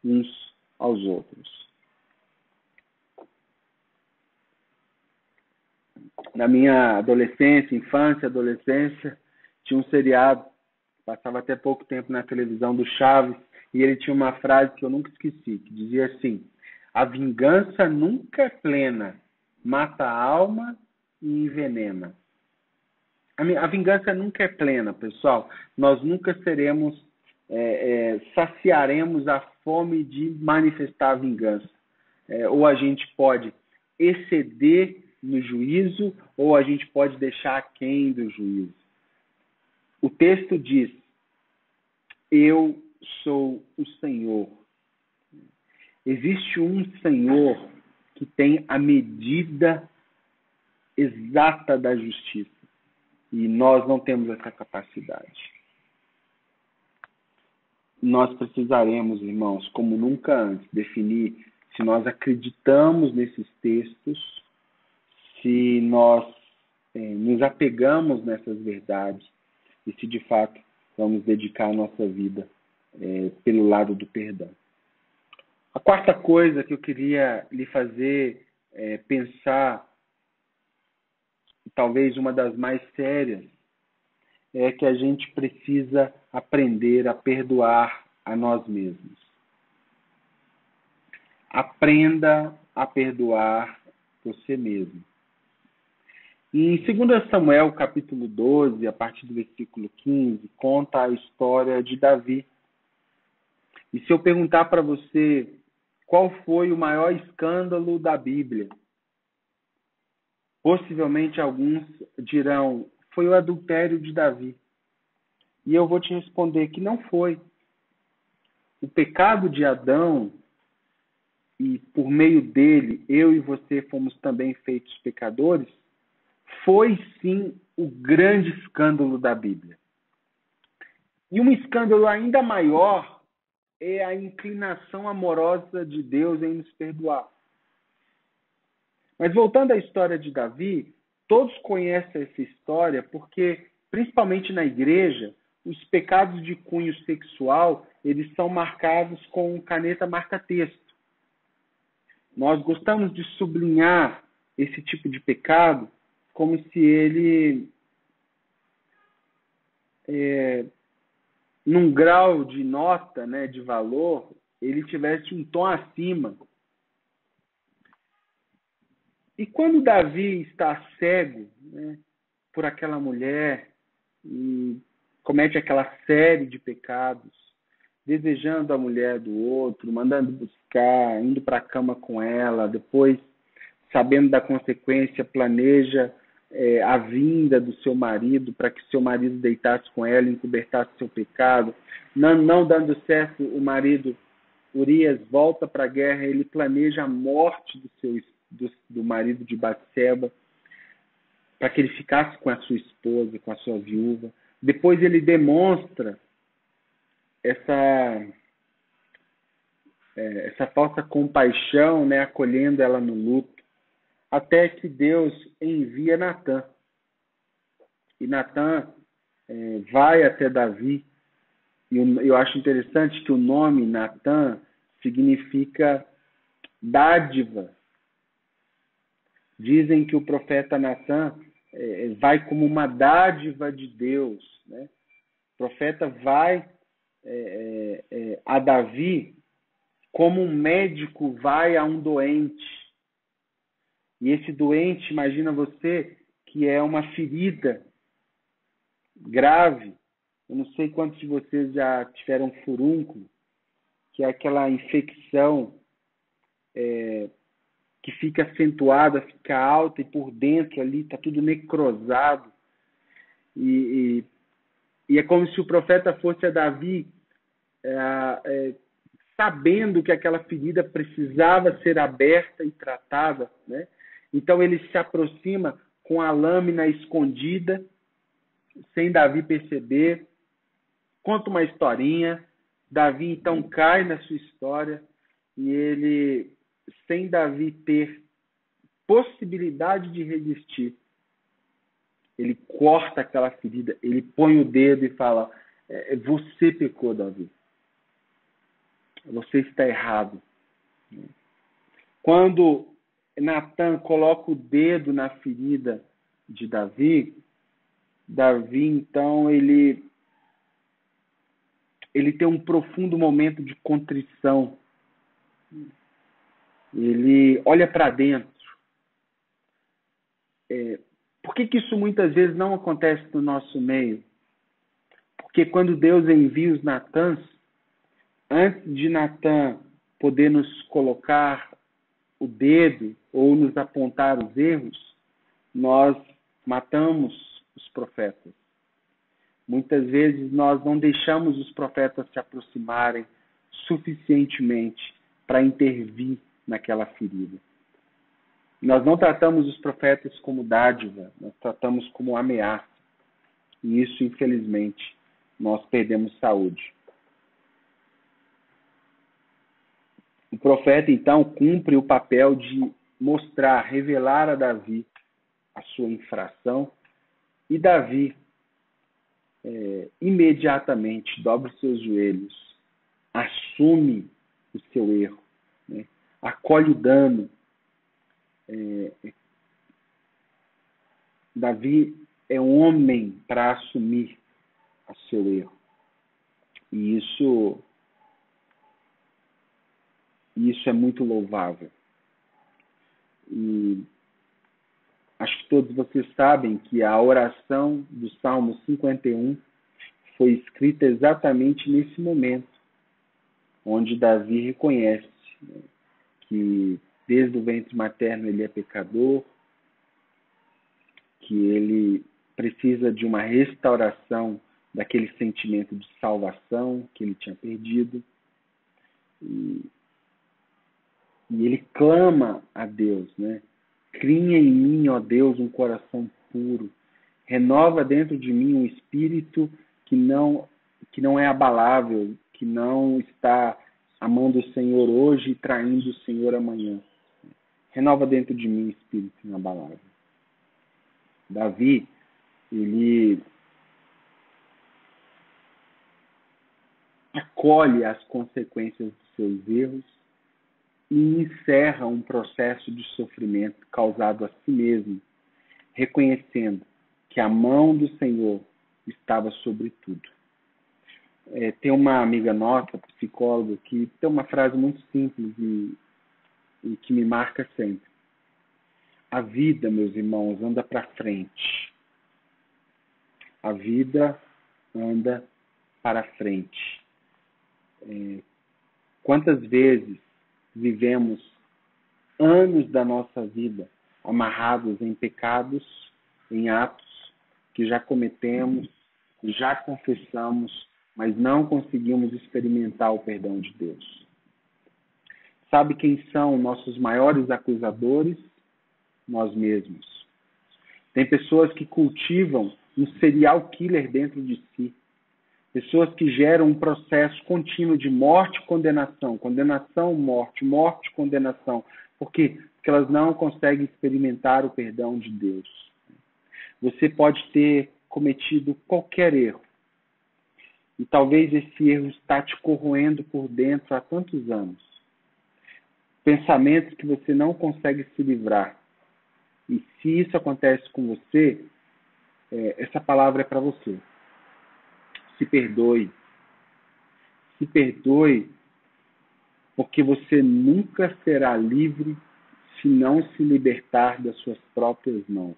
[SPEAKER 3] uns aos outros. Na minha adolescência, infância, adolescência, tinha um seriado, passava até pouco tempo na televisão, do Chaves, e ele tinha uma frase que eu nunca esqueci, que dizia assim: a vingança nunca é plena, mata a alma e envenena. A vingança nunca é plena, pessoal. Nós nunca saciaremos a fome de manifestar a vingança. Ou a gente pode exceder no juízo, ou a gente pode deixar aquém do juízo. O texto diz: eu sou o Senhor. Existe um Senhor que tem a medida exata da justiça. E nós não temos essa capacidade. Nós precisaremos, irmãos, como nunca antes, definir se nós acreditamos nesses textos, se nós nos apegamos nessas verdades e se de fato vamos dedicar a nossa vida pelo lado do perdão. A quarta coisa que eu queria lhe fazer pensar, talvez uma das mais sérias, é que a gente precisa aprender a perdoar a nós mesmos. Aprenda a perdoar você mesmo. Em 2 Samuel, capítulo 12, a partir do versículo 15, conta a história de Davi. E se eu perguntar para você qual foi o maior escândalo da Bíblia, possivelmente alguns dirão: foi o adultério de Davi. E eu vou te responder que não foi. O pecado de Adão, e por meio dele, eu e você fomos também feitos pecadores, foi sim o grande escândalo da Bíblia. E um escândalo ainda maior é a inclinação amorosa de Deus em nos perdoar. Mas voltando à história de Davi, todos conhecem essa história porque, principalmente na igreja, os pecados de cunho sexual, eles são marcados com caneta marca-texto. Nós gostamos de sublinhar esse tipo de pecado como se ele, num grau de nota, né, de valor, ele tivesse um tom acima. E quando Davi está cego, né, por aquela mulher e comete aquela série de pecados, desejando a mulher do outro, mandando buscar, indo para a cama com ela, depois, sabendo da consequência, planeja a vinda do seu marido para que seu marido deitasse com ela, encobertasse seu pecado. Não dando certo, o marido Urias volta para a guerra, ele planeja a morte do marido de Batseba para que ele ficasse com a sua esposa, com a sua viúva. Depois ele demonstra essa falsa compaixão, né, acolhendo ela no luto, até que Deus envia Natã. E Natã vai até Davi. E eu acho interessante que o nome Natã significa dádiva. Dizem que o profeta Natã vai como uma dádiva de Deus, né? O profeta vai a Davi como um médico vai a um doente. E esse doente, imagina você, que é uma ferida grave. Eu não sei quantos de vocês já tiveram furúnculo, que é aquela infecção que fica acentuada, fica alta, e por dentro ali está tudo necrosado. E é como se o profeta fosse a Davi, sabendo que aquela ferida precisava ser aberta e tratada, né? Então ele se aproxima com a lâmina escondida, sem Davi perceber, conta uma historinha. Davi então cai na sua história e ele, sem Davi ter possibilidade de resistir, ele corta aquela ferida, ele põe o dedo e fala: você pecou, Davi. Você está errado. Quando Natã coloca o dedo na ferida de Davi, então, ele tem um profundo momento de contrição. Ele olha para dentro. Por que isso muitas vezes não acontece no nosso meio? Porque quando Deus envia os Natãs, antes de Natã poder nos colocar o dedo ou nos apontar os erros, nós matamos os profetas. Muitas vezes nós não deixamos os profetas se aproximarem suficientemente para intervir naquela ferida. Nós não tratamos os profetas como dádiva, nós tratamos como ameaça. E isso, infelizmente, nós perdemos saúde. O profeta, então, cumpre o papel de mostrar, revelar a Davi a sua infração, e Davi imediatamente dobra os seus joelhos, assume o seu erro, né? Acolhe o dano. Davi é um homem para assumir o seu erro. E isso é muito louvável. E acho que todos vocês sabem que a oração do Salmo 51 foi escrita exatamente nesse momento, onde Davi reconhece, né, que desde o ventre materno ele é pecador, que ele precisa de uma restauração daquele sentimento de salvação que ele tinha perdido. E ele clama a Deus, né? Cria em mim, ó Deus, um coração puro. Renova dentro de mim um espírito que não é abalável, que não está amando o Senhor hoje e traindo o Senhor amanhã. Renova dentro de mim um espírito inabalável. Davi, ele acolhe as consequências dos seus erros e encerra um processo de sofrimento causado a si mesmo, reconhecendo que a mão do Senhor estava sobre tudo. Tem uma amiga nossa, psicóloga, que tem uma frase muito simples e que me marca sempre. A vida, meus irmãos, anda para frente. A vida anda para frente. Quantas vezes vivemos anos da nossa vida amarrados em pecados, em atos que já cometemos, já confessamos, mas não conseguimos experimentar o perdão de Deus. Sabe quem são nossos maiores acusadores? Nós mesmos. Tem pessoas que cultivam um serial killer dentro de si. Pessoas que geram um processo contínuo de morte e condenação. Condenação, morte, morte, condenação. Por quê? Porque elas não conseguem experimentar o perdão de Deus. Você pode ter cometido qualquer erro. E talvez esse erro está te corroendo por dentro há tantos anos. Pensamentos que você não consegue se livrar. E se isso acontece com você, essa palavra é para você. Se perdoe. Se perdoe, porque você nunca será livre se não se libertar das suas próprias mãos.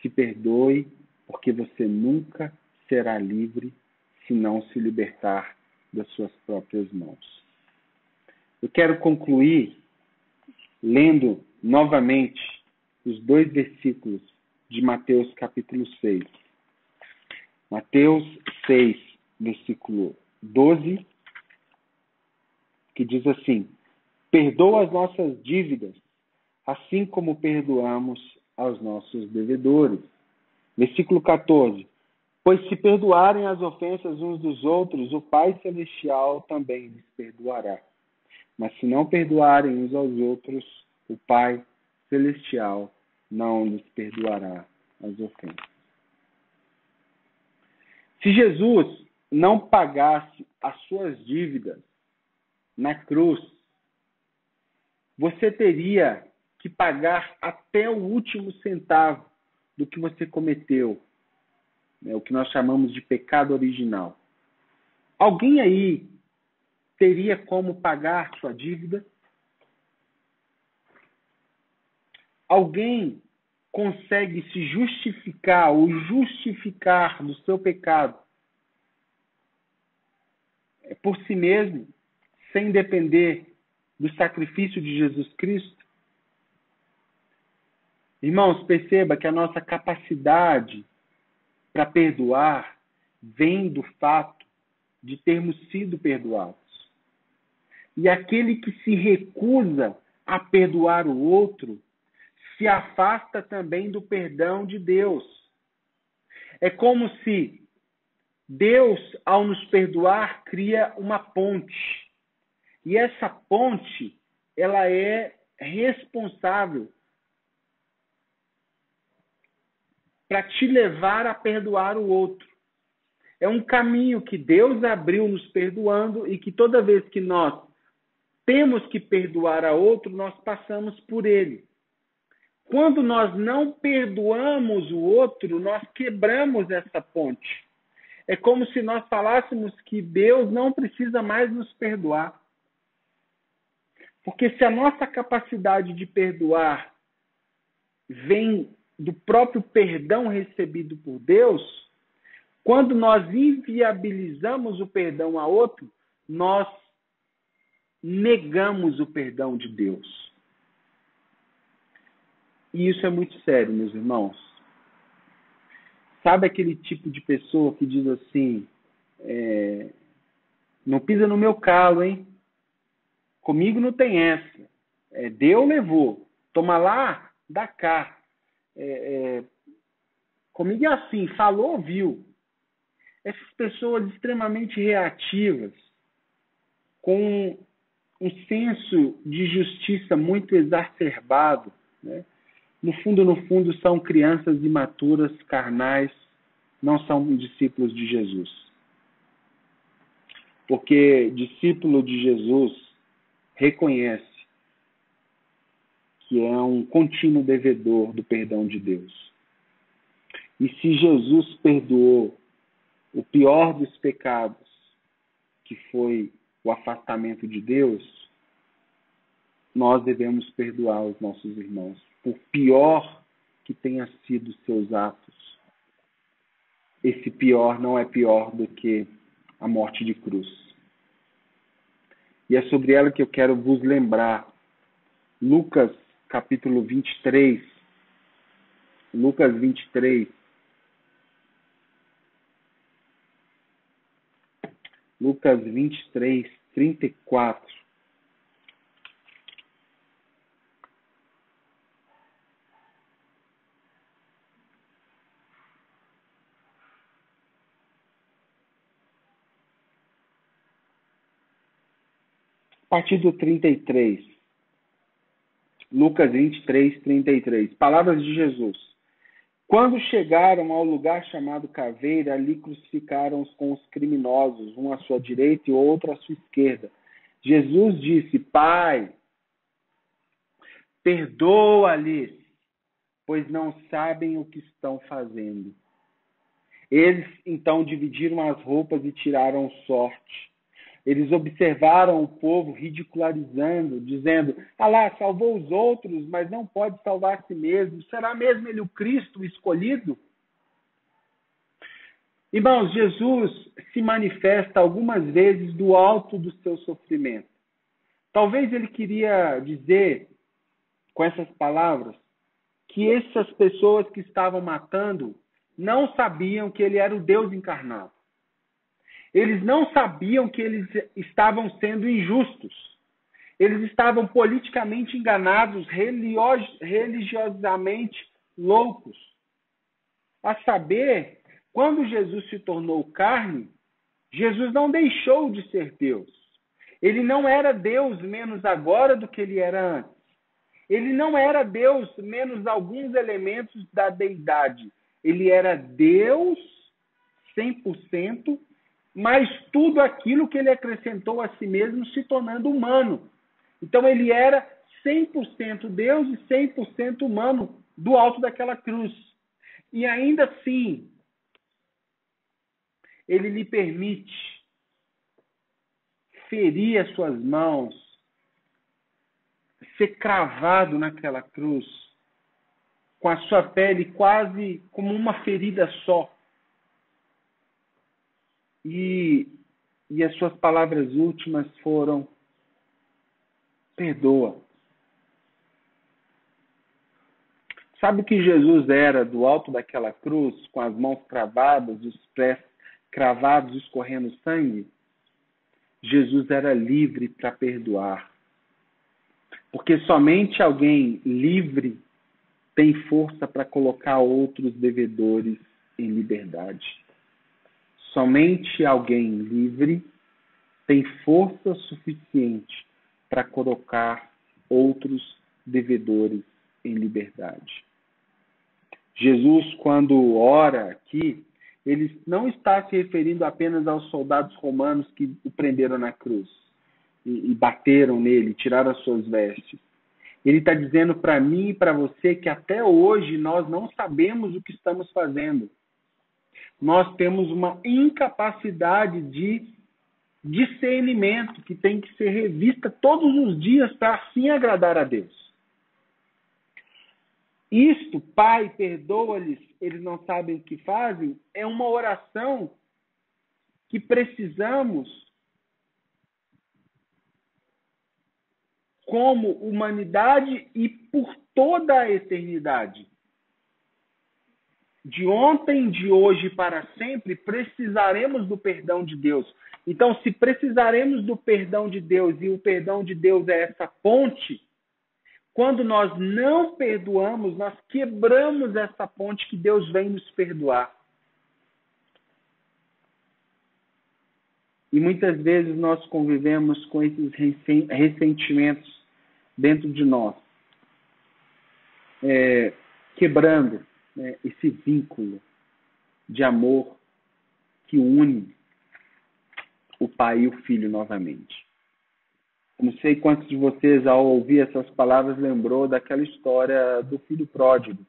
[SPEAKER 3] Se perdoe, porque você nunca será livre se não se libertar das suas próprias mãos. Eu quero concluir lendo novamente os 2 versículos de Mateus capítulo 6. Mateus 6, versículo 12, que diz assim: perdoa as nossas dívidas, assim como perdoamos aos nossos devedores. Versículo 14: pois se perdoarem as ofensas uns dos outros, o Pai Celestial também lhes perdoará. Mas se não perdoarem uns aos outros, o Pai Celestial não lhes perdoará as ofensas. Se Jesus não pagasse as suas dívidas na cruz, você teria que pagar até o último centavo do que você cometeu, né? O que nós chamamos de pecado original. Alguém aí teria como pagar sua dívida? Alguém consegue se justificar ou justificar do seu pecado por si mesmo, sem depender do sacrifício de Jesus Cristo? Irmãos, perceba que a nossa capacidade para perdoar vem do fato de termos sido perdoados. E aquele que se recusa a perdoar o outro se afasta também do perdão de Deus. É como se Deus, ao nos perdoar, cria uma ponte. E essa ponte, ela é responsável para te levar a perdoar o outro. É um caminho que Deus abriu nos perdoando e que toda vez que nós temos que perdoar a outro, nós passamos por ele. Quando nós não perdoamos o outro, nós quebramos essa ponte. É como se nós falássemos que Deus não precisa mais nos perdoar. Porque se a nossa capacidade de perdoar vem do próprio perdão recebido por Deus, quando nós inviabilizamos o perdão a outro, nós negamos o perdão de Deus. E isso é muito sério, meus irmãos. Sabe aquele tipo de pessoa que diz assim, não pisa no meu calo, hein? Comigo não tem essa. Deu, levou. Toma lá, dá cá. Comigo é assim, falou, viu. Essas pessoas extremamente reativas, com um senso de justiça muito exacerbado, né? No fundo, são crianças imaturas, carnais, não são discípulos de Jesus. Porque discípulo de Jesus reconhece que é um contínuo devedor do perdão de Deus. E se Jesus perdoou o pior dos pecados, que foi o afastamento de Deus, nós devemos perdoar os nossos irmãos, por pior que tenha sido seus atos. Esse pior não é pior do que a morte de cruz. E é sobre ela que eu quero vos lembrar. Lucas, capítulo 23. Lucas 23. Lucas 23, 34. A partir do 33. Lucas 23, 33. Palavras de Jesus. Quando chegaram ao lugar chamado Caveira, ali crucificaram-os com os criminosos, um à sua direita e outro à sua esquerda. Jesus disse, Pai, perdoa-lhes, pois não sabem o que estão fazendo. Eles, então, dividiram as roupas e tiraram sorte. Eles observaram o povo ridicularizando, dizendo, lá, salvou os outros, mas não pode salvar a si mesmo. Será mesmo ele o Cristo o escolhido? Irmãos, Jesus se manifesta algumas vezes do alto do seu sofrimento. Talvez ele queria dizer, com essas palavras, que essas pessoas que estavam matando não sabiam que ele era o Deus encarnado. Eles não sabiam que eles estavam sendo injustos. Eles estavam politicamente enganados, religiosamente loucos. A saber, quando Jesus se tornou carne, Jesus não deixou de ser Deus. Ele não era Deus menos agora do que ele era antes. Ele não era Deus menos alguns elementos da deidade. Ele era Deus 100%, mas tudo aquilo que ele acrescentou a si mesmo se tornando humano. Então ele era 100% Deus e 100% humano do alto daquela cruz. E ainda assim, ele lhe permite ferir as suas mãos, ser cravado naquela cruz, com a sua pele quase como uma ferida só. E as suas palavras últimas foram: perdoa. Sabe o que Jesus era do alto daquela cruz, com as mãos cravadas, os pés cravados, escorrendo sangue? Jesus era livre para perdoar. Porque somente alguém livre tem força para colocar outros devedores em liberdade. Somente alguém livre tem força suficiente para colocar outros devedores em liberdade. Jesus, quando ora aqui, ele não está se referindo apenas aos soldados romanos que o prenderam na cruz e bateram nele, tiraram as suas vestes. Ele está dizendo para mim e para você que até hoje nós não sabemos o que estamos fazendo. Nós temos uma incapacidade de discernimento que tem que ser revista todos os dias para assim agradar a Deus. Isto, Pai, perdoa-lhes, eles não sabem o que fazem, é uma oração que precisamos, como humanidade e por toda a eternidade. De ontem, de hoje e para sempre, precisaremos do perdão de Deus. Então, se precisaremos do perdão de Deus e o perdão de Deus é essa ponte, quando nós não perdoamos, nós quebramos essa ponte que Deus vem nos perdoar. E muitas vezes nós convivemos com esses ressentimentos dentro de nós, quebrando esse vínculo de amor que une o pai e o filho novamente. Não sei quantos de vocês, ao ouvir essas palavras, lembrou daquela história do filho pródigo,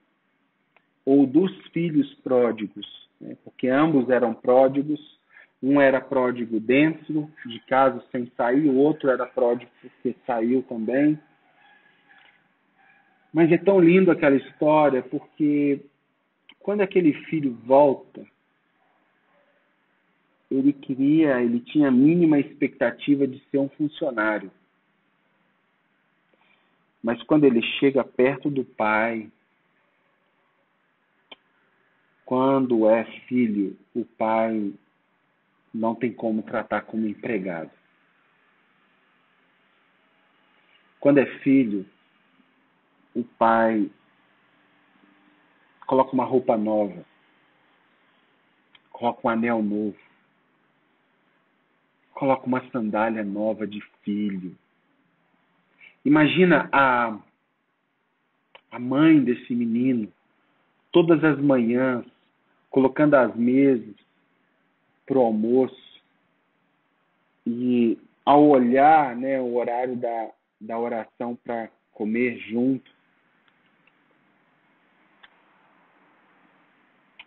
[SPEAKER 3] ou dos filhos pródigos, né? Porque ambos eram pródigos. Um era pródigo dentro de casa sem sair, o outro era pródigo porque saiu também. Mas é tão lindo aquela história, porque quando aquele filho volta, ele tinha a mínima expectativa de ser um funcionário. Mas quando ele chega perto do pai, quando é filho, o pai não tem como tratar como empregado. Quando é filho, o pai coloca uma roupa nova, coloca um anel novo, coloca uma sandália nova de filho. Imagina a mãe desse menino, todas as manhãs, colocando as mesas para o almoço. E ao olhar, né, o horário da oração para comer junto,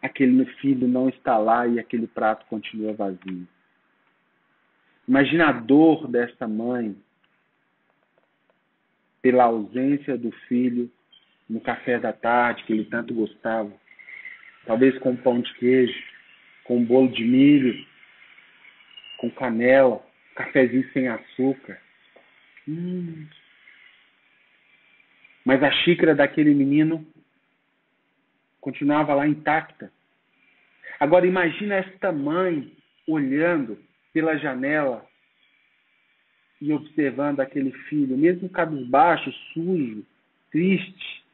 [SPEAKER 3] aquele filho não está lá e aquele prato continua vazio. Imagina a dor dessa mãe pela ausência do filho no café da tarde, que ele tanto gostava. Talvez com pão de queijo, com bolo de milho, com canela, cafezinho sem açúcar. Mas a xícara daquele menino continuava lá intacta. Agora imagina esta mãe olhando pela janela e observando aquele filho, mesmo cabisbaixo, sujo, triste,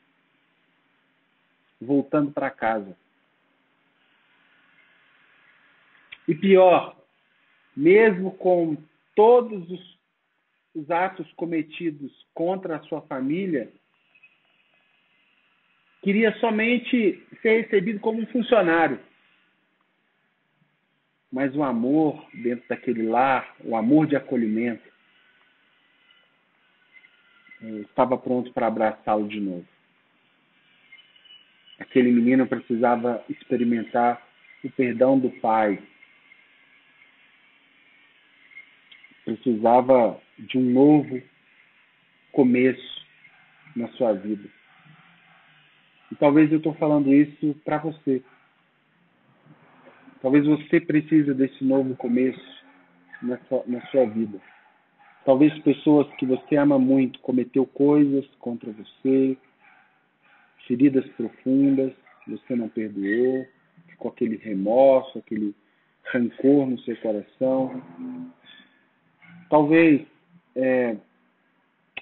[SPEAKER 3] voltando para casa. E pior, mesmo com todos os atos cometidos contra a sua família, queria somente ser recebido como um funcionário. Mas o amor dentro daquele lar, o amor de acolhimento, estava pronto para abraçá-lo de novo. Aquele menino precisava experimentar o perdão do pai. Precisava de um novo começo na sua vida. E talvez eu estou falando isso para você. Talvez você precise desse novo começo na sua vida. Talvez pessoas que você ama muito cometeu coisas contra você, feridas profundas, você não perdoou, ficou aquele remorso, aquele rancor no seu coração. Talvez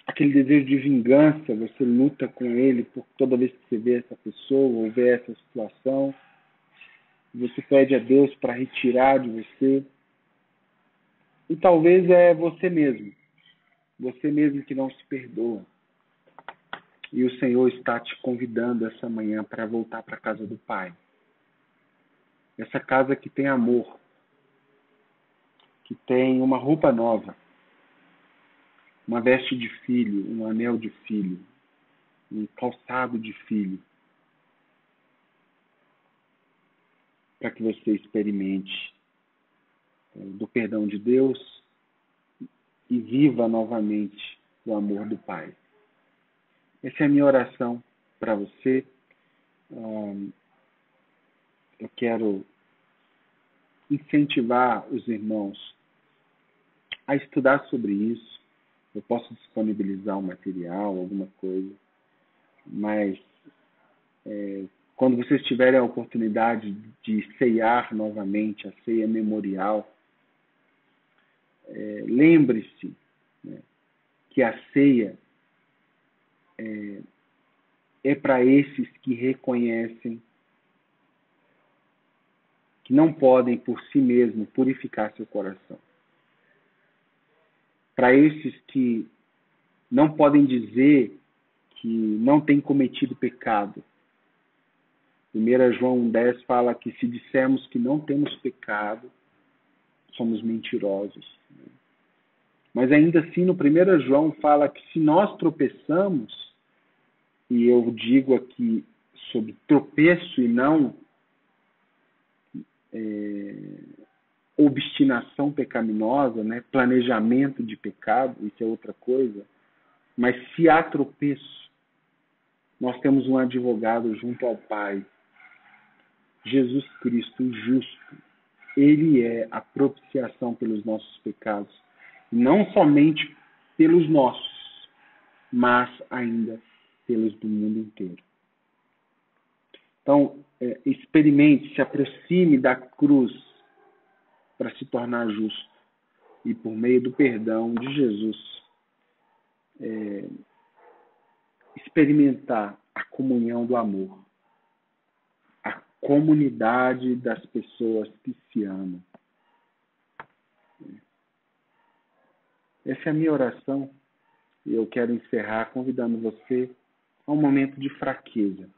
[SPEAKER 3] aquele desejo de vingança, você luta com ele por toda vez que você vê essa pessoa ou vê essa situação. Você pede a Deus para retirar de você. E talvez é você mesmo que não se perdoa. E o Senhor está te convidando essa manhã para voltar para a casa do Pai. Essa casa que tem amor, que tem uma roupa nova, uma veste de filho, um anel de filho, um calçado de filho, para que você experimente do perdão de Deus e viva novamente o amor do Pai. Essa é a minha oração para você. Eu quero incentivar os irmãos a estudar sobre isso. Eu posso disponibilizar um material, alguma coisa, mas quando vocês tiverem a oportunidade de ceiar novamente, a ceia memorial, lembre-se, né, que a ceia é para esses que reconhecem que não podem por si mesmos purificar seu coração. Para esses que não podem dizer que não têm cometido pecado. 1 João 1,10 fala que se dissermos que não temos pecado, somos mentirosos. Mas ainda assim, no 1 João fala que se nós tropeçamos, e eu digo aqui sobre tropeço e não obstinação pecaminosa, né? Planejamento de pecado, isso é outra coisa. Mas se há tropeço, nós temos um advogado junto ao Pai, Jesus Cristo, o justo. Ele é a propiciação pelos nossos pecados. Não somente pelos nossos, mas ainda pelos do mundo inteiro. Então, experimente, se aproxime da cruz para se tornar justo. E por meio do perdão de Jesus, experimentar a comunhão do amor. A comunidade das pessoas que se amam. Essa é a minha oração. E eu quero encerrar convidando você a um momento de fraqueza.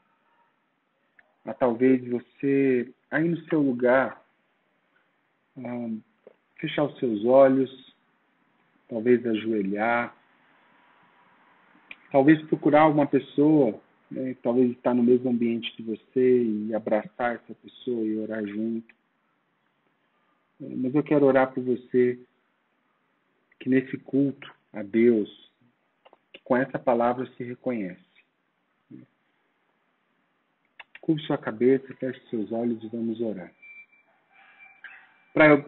[SPEAKER 3] A talvez você, aí no seu lugar, fechar os seus olhos, talvez ajoelhar, talvez procurar uma pessoa, né, talvez estar no mesmo ambiente que você e abraçar essa pessoa e orar junto. Mas eu quero orar por você que nesse culto a Deus, que com essa palavra se reconhece. Curve sua cabeça, feche seus olhos e vamos orar.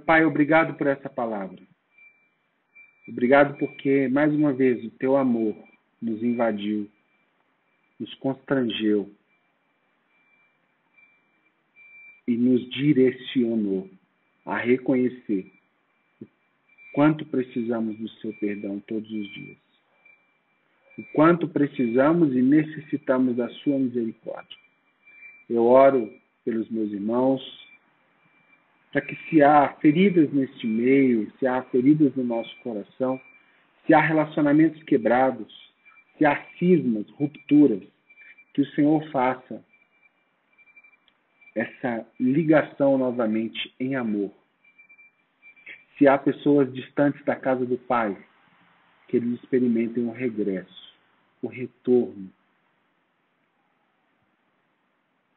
[SPEAKER 3] Pai, obrigado por essa palavra. Obrigado porque, mais uma vez, o teu amor nos invadiu, nos constrangeu e nos direcionou a reconhecer o quanto precisamos do seu perdão todos os dias. O quanto precisamos e necessitamos da sua misericórdia. Eu oro pelos meus irmãos, para que se há feridas neste meio, se há feridas no nosso coração, se há relacionamentos quebrados, se há cismas, rupturas, que o Senhor faça essa ligação novamente em amor. Se há pessoas distantes da casa do Pai, que eles experimentem um regresso. o retorno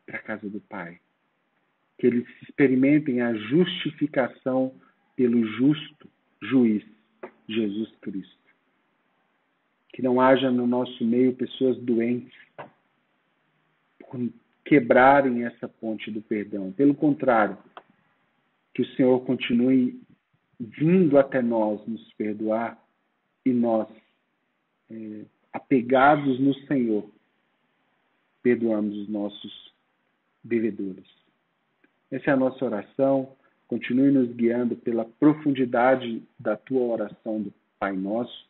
[SPEAKER 3] para a casa do Pai. Que eles experimentem a justificação pelo justo juiz, Jesus Cristo. Que não haja no nosso meio pessoas doentes por quebrarem essa ponte do perdão. Pelo contrário, que o Senhor continue vindo até nós nos perdoar e nós, apegados no Senhor, perdoamos os nossos devedores. Essa é a nossa oração. Continue nos guiando pela profundidade da tua oração do Pai Nosso.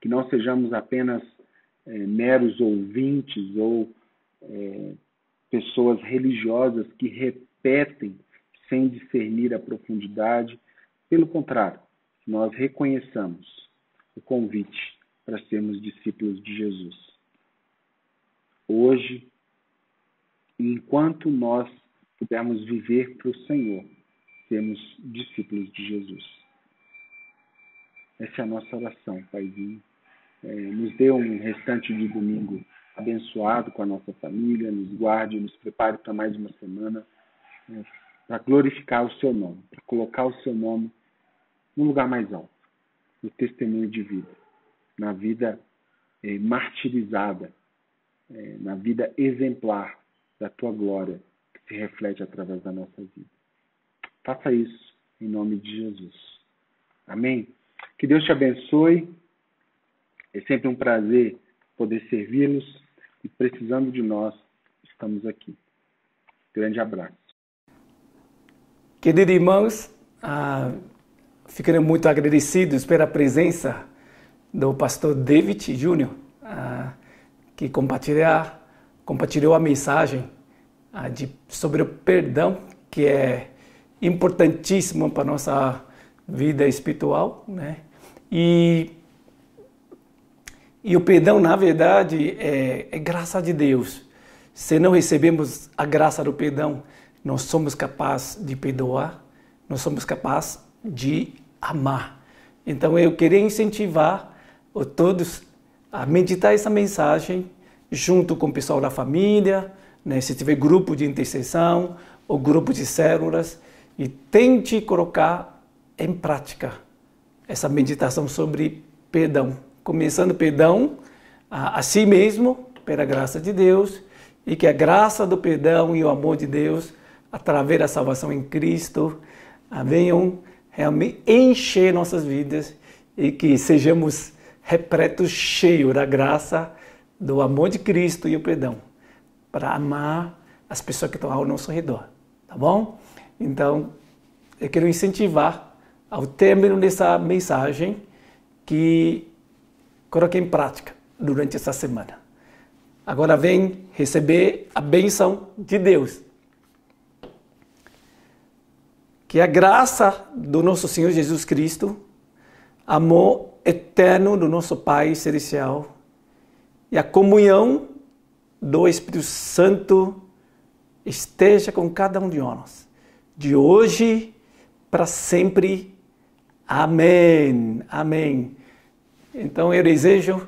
[SPEAKER 3] Que não sejamos apenas meros ouvintes ou pessoas religiosas que repetem sem discernir a profundidade. Pelo contrário, nós reconheçamos o convite para sermos discípulos de Jesus. Hoje, enquanto nós pudermos viver para o Senhor, sermos discípulos de Jesus. Essa é a nossa oração, Paizinho. Nos dê um restante de domingo abençoado com a nossa família, nos guarde, nos prepare para mais uma semana, para glorificar o seu nome, para colocar o seu nome no lugar mais alto, no testemunho de vida, na vida martirizada, na vida exemplar da tua glória, que se reflete através da nossa vida. Faça isso em nome de Jesus. Amém? Que Deus te abençoe. É sempre um prazer poder servi-los e precisando de nós, estamos aqui. Grande abraço.
[SPEAKER 4] Queridos irmãos, ficamos muito agradecidos pela presença do pastor David Júnior, que compartilhou a mensagem sobre o perdão, que é importantíssimo para a nossa vida espiritual, né? E o perdão, na verdade, é graça de Deus. Se não recebemos a graça do perdão, não somos capazes de perdoar, não somos capazes de amar. Então, eu queria incentivar a todos a meditar essa mensagem junto com o pessoal da família, né? Se tiver grupo de intercessão ou grupo de células, e tente colocar em prática essa meditação sobre perdão. Começando perdão a si mesmo, pela graça de Deus, e que a graça do perdão e o amor de Deus, através da salvação em Cristo, venham realmente encher nossas vidas e que sejamos repletos, cheios da graça, do amor de Cristo e o perdão, para amar as pessoas que estão ao nosso redor, tá bom? Então, eu quero incentivar, ao término dessa mensagem, que coloque em prática durante essa semana. Agora vem receber a bênção de Deus. Que a graça do nosso Senhor Jesus Cristo, amor eterno do nosso Pai Celestial e a comunhão do Espírito Santo esteja com cada um de nós, de hoje para sempre. Amém. Amém. Então eu desejo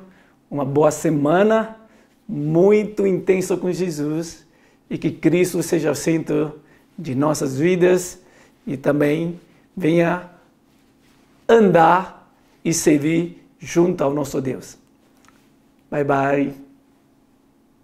[SPEAKER 4] uma boa semana, muito intensa com Jesus, e que Cristo seja o centro de nossas vidas e também venha andar e servir junto ao nosso Deus. Bye, bye.